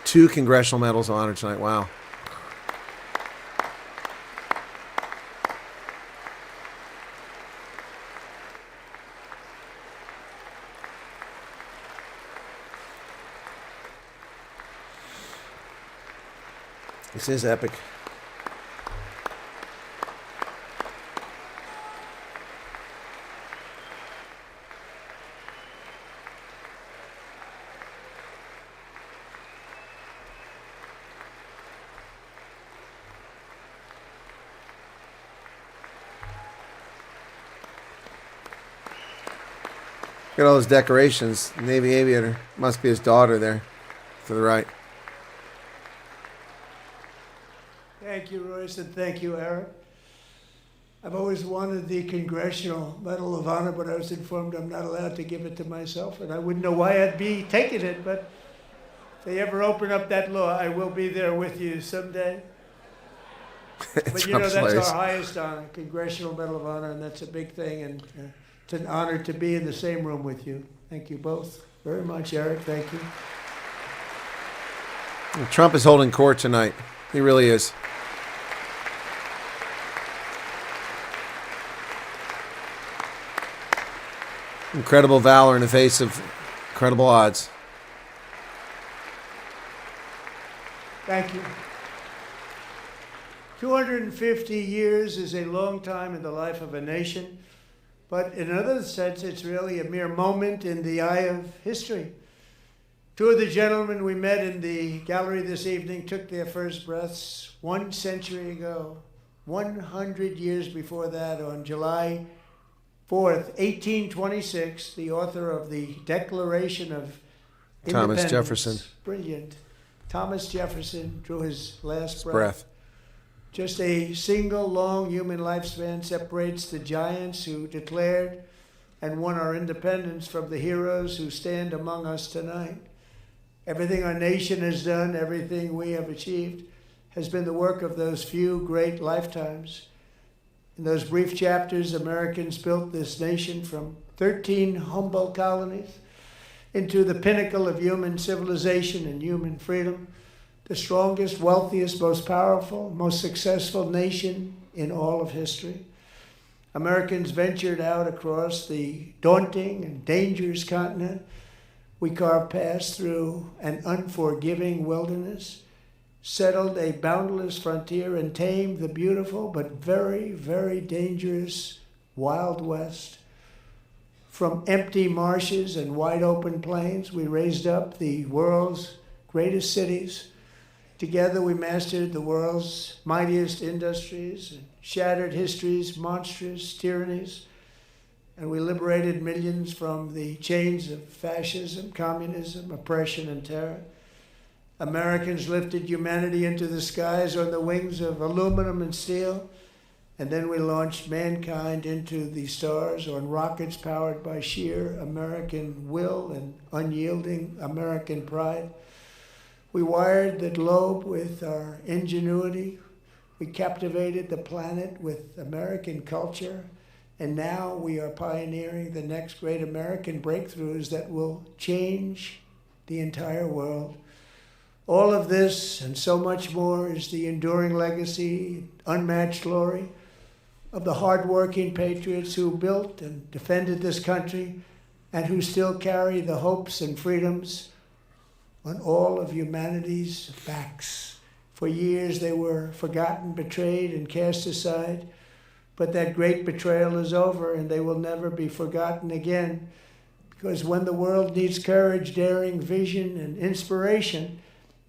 2 Congressional Medals of Honor tonight. Wow. This is epic. Look at all those decorations. Navy aviator. Must be his daughter there to the right. Thank you, Royce, and thank you, Eric. I've always wanted the Congressional Medal of Honor, but I was informed I'm not allowed to give it to myself, and I wouldn't know why I'd be taking it, but if they ever open up that law, I will be there with you someday. But you know, that's our highest honor, Congressional Medal of Honor, and that's a big thing, and it's an honor to be in the same room with you. Thank you both very much, Eric. Thank you. Trump is holding court tonight. He really is. Incredible valor in the face of incredible odds. Thank you. 250 years is a long time in the life of a nation, but in another sense, it's really a mere moment in the eye of history. 2 of the gentlemen we met in the gallery this evening took their first breaths 1 century ago, 100 years before that, on July 4th, 1826, the author of the Declaration of Thomas independence. Jefferson. Brilliant. Thomas Jefferson drew his last Breath. Just a single long human lifespan separates the giants who declared and won our independence from the heroes who stand among us tonight. Everything our nation has done, everything we have achieved, has been the work of those few great lifetimes. In those brief chapters, Americans built this nation from 13 humble colonies into the pinnacle of human civilization and human freedom, the strongest, wealthiest, most powerful, most successful nation in all of history. Americans ventured out across the daunting and dangerous continent. We carved paths through an unforgiving wilderness, settled a boundless frontier, and tamed the beautiful but very, very dangerous Wild West. From empty marshes and wide open plains, we raised up the world's greatest cities. Together we mastered the world's mightiest industries and shattered history's monstrous tyrannies. And we liberated millions from the chains of fascism, communism, oppression, and terror. Americans lifted humanity into the skies on the wings of aluminum and steel. And then we launched mankind into the stars on rockets powered by sheer American will and unyielding American pride. We wired the globe with our ingenuity. We captivated the planet with American culture. And now we are pioneering the next great American breakthroughs that will change the entire world. All of this and so much more is the enduring legacy, unmatched glory of the hardworking patriots who built and defended this country and who still carry the hopes and freedoms on all of humanity's backs. For years they were forgotten, betrayed, and cast aside. But that great betrayal is over, and they will never be forgotten again. Because when the world needs courage, daring, vision, and inspiration,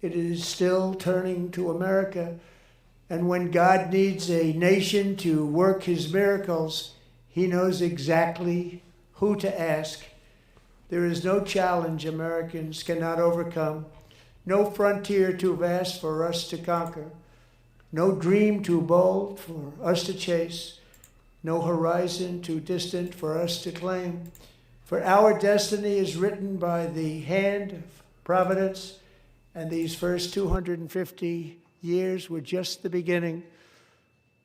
it is still turning to America. And when God needs a nation to work his miracles, he knows exactly who to ask. There is no challenge Americans cannot overcome, no frontier too vast for us to conquer, no dream too bold for us to chase, no horizon too distant for us to claim. For our destiny is written by the hand of providence, and these first 250 years were just the beginning.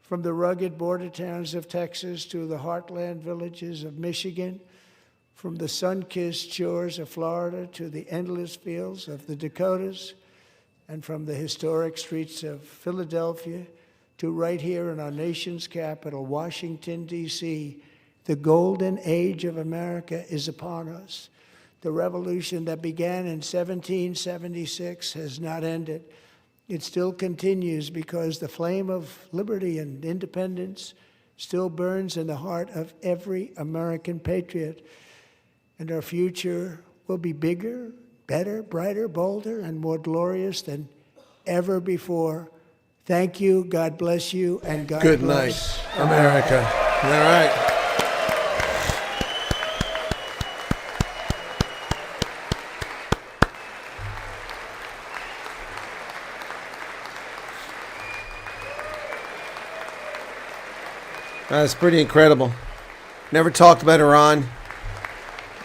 From the rugged border towns of Texas to the heartland villages of Michigan, from the sun-kissed shores of Florida to the endless fields of the Dakotas, and from the historic streets of Philadelphia to right here in our nation's capital, Washington, D.C., the golden age of America is upon us. The revolution that began in 1776 has not ended. It still continues because the flame of liberty and independence still burns in the heart of every American patriot. And our future will be bigger, better, brighter, bolder, and more glorious than ever before. Thank you, God bless you, and God Good bless night, America. All right. That's pretty incredible. Never talked about Iran.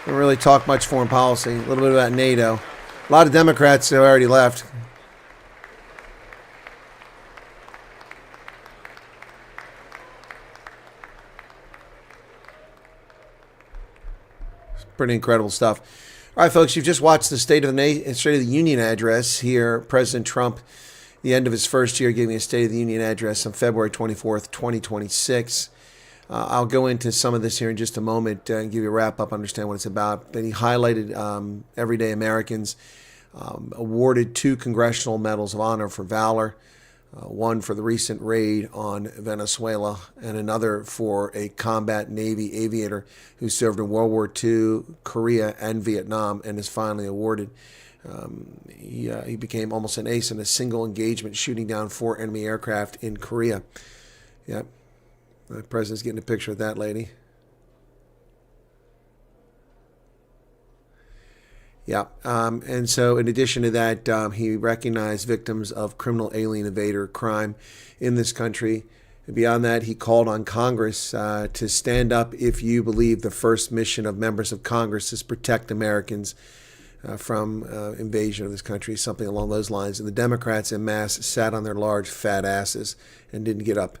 Didn't really talk much foreign policy. A little bit about NATO. A lot of Democrats have already left. It's pretty incredible stuff. All right, folks, you've just watched the State of the Union address here. President Trump, the end of his first year, giving a State of the Union address on February 24th, 2026. I'll go into some of this here in just a moment and give you a wrap-up, understand what it's about. But he highlighted everyday Americans, awarded 2 congressional medals of honor for valor, one for the recent raid on Venezuela, and another for a combat Navy aviator who served in World War II, Korea, and Vietnam, and is finally awarded. He became almost an ace in a single engagement, shooting down 4 enemy aircraft in Korea. Yep. The president's getting a picture of that lady. Yeah. And so in addition to that, he recognized victims of criminal alien invader crime in this country. And beyond that, he called on Congress to stand up if you believe the first mission of members of Congress is protect Americans from invasion of this country, something along those lines. And the Democrats en masse sat on their large fat asses and didn't get up.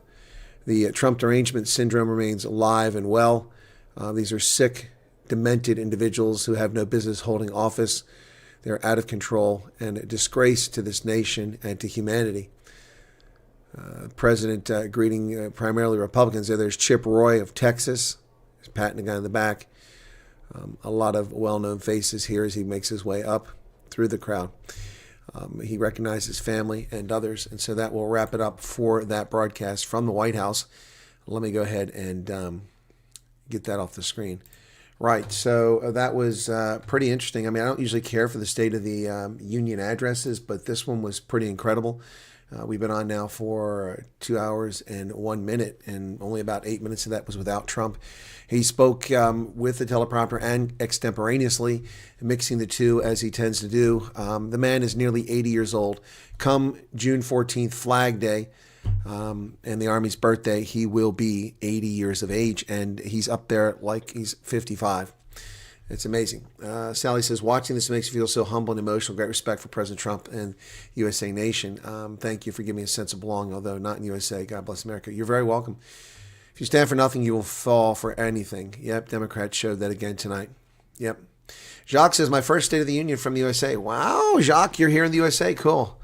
The Trump derangement syndrome remains alive and well. These are sick, demented individuals who have no business holding office. They're out of control and a disgrace to this nation and to humanity. President greeting primarily Republicans. There's Chip Roy of Texas. He's patting the guy in the back. A lot of well-known faces here as he makes his way up through the crowd. He recognizes family and others, and so that will wrap it up for that broadcast from the White House. Let me go ahead and get that off the screen. Right, so that was pretty interesting. I mean, I don't usually care for the State of the Union addresses, but this one was pretty incredible. We've been on now for 2 hours and 1 minute, and only about 8 minutes of that was without Trump. He spoke with the teleprompter and extemporaneously, mixing the two as he tends to do. The man is nearly 80 years old. Come June 14th, Flag Day, and the Army's birthday, he will be 80 years of age, and he's up there like he's 55. It's amazing. Sally says, watching this makes you feel so humble and emotional. Great respect for President Trump and USA Nation. Thank you for giving me a sense of belonging, although not in USA. God bless America. You're very welcome. If you stand for nothing, you will fall for anything. Yep, Democrats showed that again tonight. Yep. Jacques says, my first State of the Union from the USA. Wow, Jacques, you're here in the USA. Cool.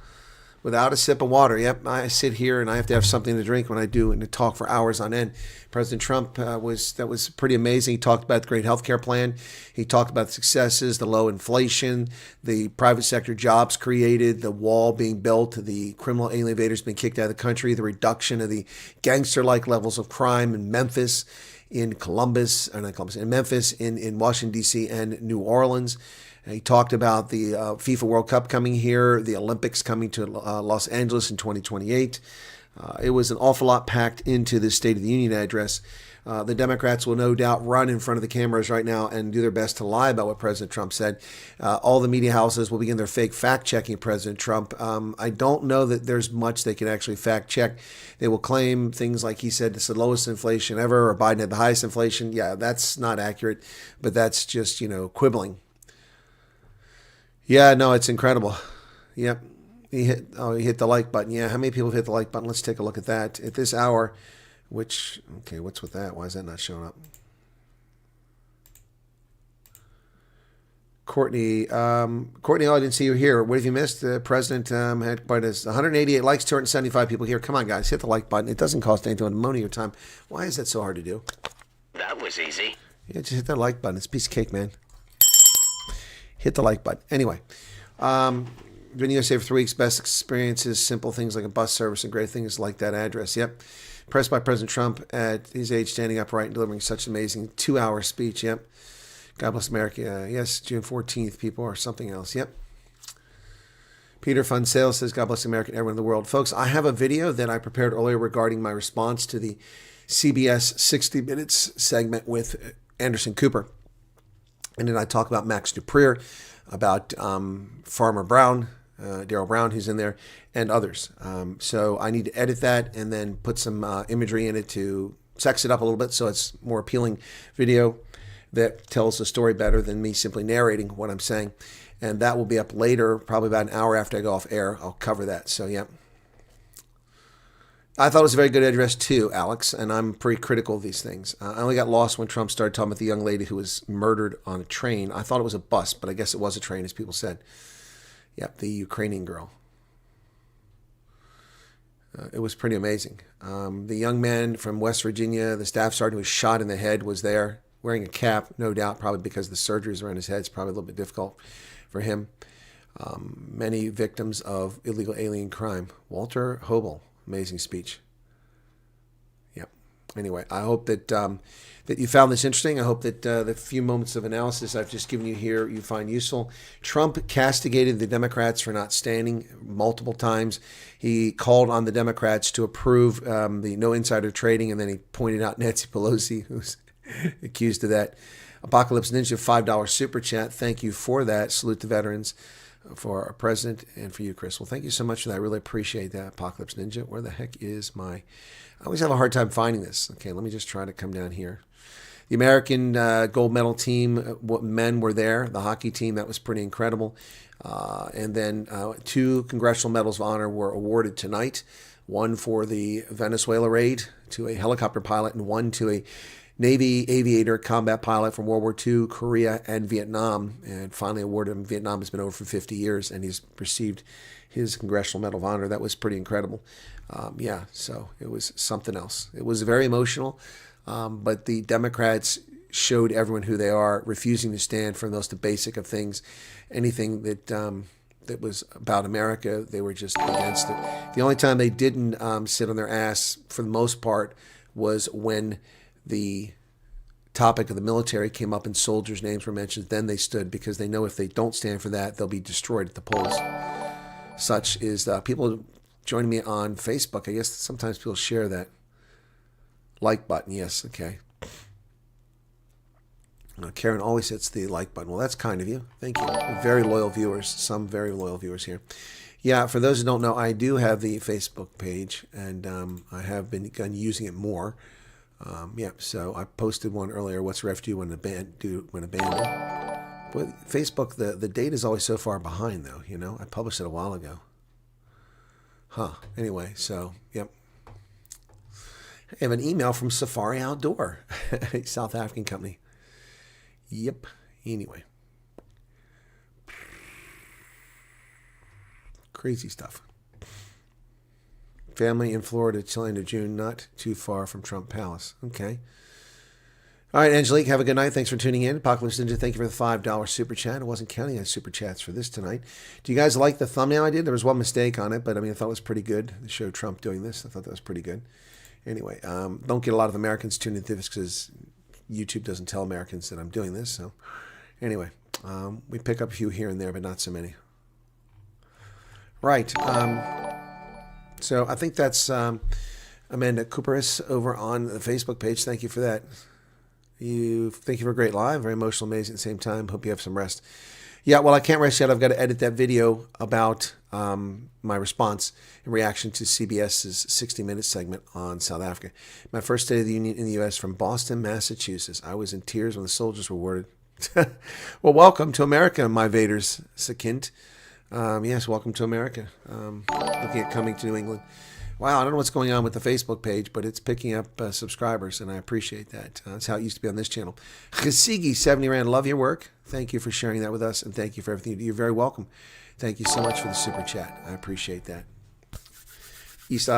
Without a sip of water. Yep, I sit here and I have to have something to drink when I do and to talk for hours on end. President Trump was pretty amazing. He talked about the great healthcare plan. He talked about the successes, the low inflation, the private sector jobs created, the wall being built, the criminal alien invaders being kicked out of the country, the reduction of the gangster-like levels of crime in Memphis, in Memphis, in Washington, D.C., and New Orleans. He talked about the FIFA World Cup coming here, the Olympics coming to Los Angeles in 2028. It was an awful lot packed into this State of the Union address. The Democrats will no doubt run in front of the cameras right now and do their best to lie about what President Trump said. All the media houses will begin their fake fact-checking President Trump. I don't know that there's much they can actually fact-check. They will claim things like he said it's the lowest inflation ever, or Biden had the highest inflation. Yeah, that's not accurate, but that's just, quibbling. Yeah, no, it's incredible. Yep. He hit the like button. Yeah, how many people have hit the like button? Let's take a look at that. At this hour, what's with that? Why is that not showing up? Courtney, I didn't see you here. What have you missed? The president had quite a 188 likes, 275 people here. Come on, guys, hit the like button. It doesn't cost anything to moan your time. Why is that so hard to do? That was easy. Yeah, just hit that like button. It's a piece of cake, man. Hit the like button. Anyway, been in USA for 3 weeks. Best experiences, simple things like a bus service and great things like that address. Yep. Impressed by President Trump at his age, standing upright and delivering such an amazing 2-hour speech. Yep. God bless America. Yes, June 14th, people, or something else. Yep. Peter Funsale says, God bless America and everyone in the world. Folks, I have a video that I prepared earlier regarding my response to the CBS 60 Minutes segment with Anderson Cooper. And then I talk about Max Dupree, about Farmer Brown, Darryl Brown, who's in there, and others. So I need to edit that and then put some imagery in it to sex it up a little bit so it's more appealing video that tells the story better than me simply narrating what I'm saying. And that will be up later, probably about an hour after I go off air. I'll cover that. So, yeah. I thought it was a very good address too, Alex, and I'm pretty critical of these things. I only got lost when Trump started talking about the young lady who was murdered on a train. I thought it was a bus, but I guess it was a train, as people said. Yep, the Ukrainian girl. It was pretty amazing. The young man from West Virginia, the staff sergeant who was shot in the head, was there, wearing a cap, no doubt, probably because the surgeries around his head is probably a little bit difficult for him. Many victims of illegal alien crime. Walter Hobel. Amazing speech. Yep. Anyway, I hope that that you found this interesting. I hope that the few moments of analysis I've just given you here you find useful. Trump castigated the Democrats for not standing multiple times. He called on the Democrats to approve the no insider trading, and then he pointed out Nancy Pelosi, who's accused of that. Apocalypse Ninja, $5 super chat. Thank you for that. Salute the veterans, for our president, and for you, Chris. Well, thank you so much for that. I really appreciate that, Apocalypse Ninja. Where the heck is my... I always have a hard time finding this. Okay, let me just try to come down here. The American gold medal team, men were there. The hockey team, that was pretty incredible. And then 2 congressional medals of honor were awarded tonight. One for the Venezuela raid to a helicopter pilot, and one to a Navy aviator, combat pilot from World War II, Korea, and Vietnam. And finally awarded him. Vietnam has been over for 50 years, and he's received his Congressional Medal of Honor. That was pretty incredible. Yeah, so it was something else. It was very emotional, but the Democrats showed everyone who they are, refusing to stand for the most basic of things. Anything that that was about America, they were just against it. The only time they didn't sit on their ass, for the most part, was when the topic of the military came up and soldiers' names were mentioned. Then they stood, because they know if they don't stand for that, they'll be destroyed at the polls. Such is people joining me on Facebook. I guess sometimes people share that like button. Yes, okay. Karen always hits the like button. Well, that's kind of you. Thank you. Very loyal viewers. Some very loyal viewers here. Yeah, for those who don't know, I do have the Facebook page, and I have begun using it more. Yeah, so I posted one earlier. What's ref do when abandoned? But Facebook, the date is always so far behind, though. You know, I published it a while ago. Huh. Anyway, so yep. I have an email from Safari Outdoor, a South African company. Yep. Anyway. Crazy stuff. Family in Florida, chilling to June, not too far from Trump Palace. Okay. All right, Angelique, have a good night. Thanks for tuning in. Apocalypse Ninja, thank you for the $5 super chat. I wasn't counting on super chats for this tonight. Do you guys like the thumbnail I did? There was one mistake on it, but I mean, I thought it was pretty good. It showed Trump doing this. I thought that was pretty good. Anyway, don't get a lot of Americans tuning into this because YouTube doesn't tell Americans that I'm doing this. So anyway, we pick up a few here and there, but not so many. Right. So I think that's Amanda Cooperis over on the Facebook page. Thank you for that. Thank you for a great live, very emotional, amazing at the same time. Hope you have some rest. Yeah, well, I can't rest yet. I've got to edit that video about my response in reaction to CBS's 60 Minutes segment on South Africa. My first State of the Union in the U.S. from Boston, Massachusetts. I was in tears when the soldiers were awarded. Well, welcome to America, my Vaders, Sakint. Yes, welcome to America. Looking at coming to New England. Wow, I don't know what's going on with the Facebook page, but it's picking up subscribers, and I appreciate that. That's how it used to be on this channel. Chasigi, 70 Rand, love your work. Thank you for sharing that with us, and thank you for everything you do. You're very welcome. Thank you so much for the super chat. I appreciate that. East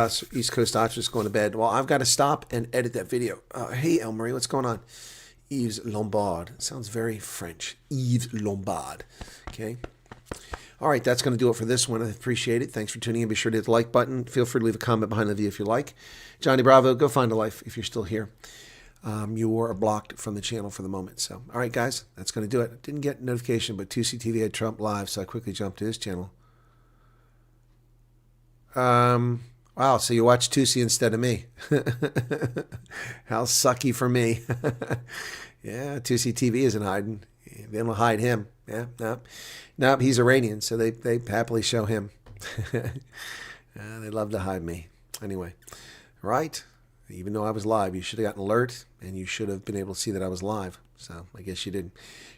Coast Ostrich going to bed. Well, I've got to stop and edit that video. Hey, El Marie, what's going on? Yves Lombard. Sounds very French. Yves Lombard. Okay. All right, that's going to do it for this one. I appreciate it. Thanks for tuning in. Be sure to hit the like button. Feel free to leave a comment behind the video if you like. Johnny Bravo, go find a life if you're still here. You are blocked from the channel for the moment. So, all right, guys, that's going to do it. Didn't get a notification, but 2CTV had Trump live, so I quickly jumped to his channel. Wow, so you watch 2C instead of me. How sucky for me. Yeah, 2CTV isn't hiding. They don't hide him. Yeah, nope, he's Iranian, so they happily show him. They love to hide me. Anyway, right? Even though I was live, you should have gotten an alert, and you should have been able to see that I was live. So I guess you didn't.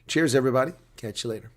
Cheers, everybody. Catch you later.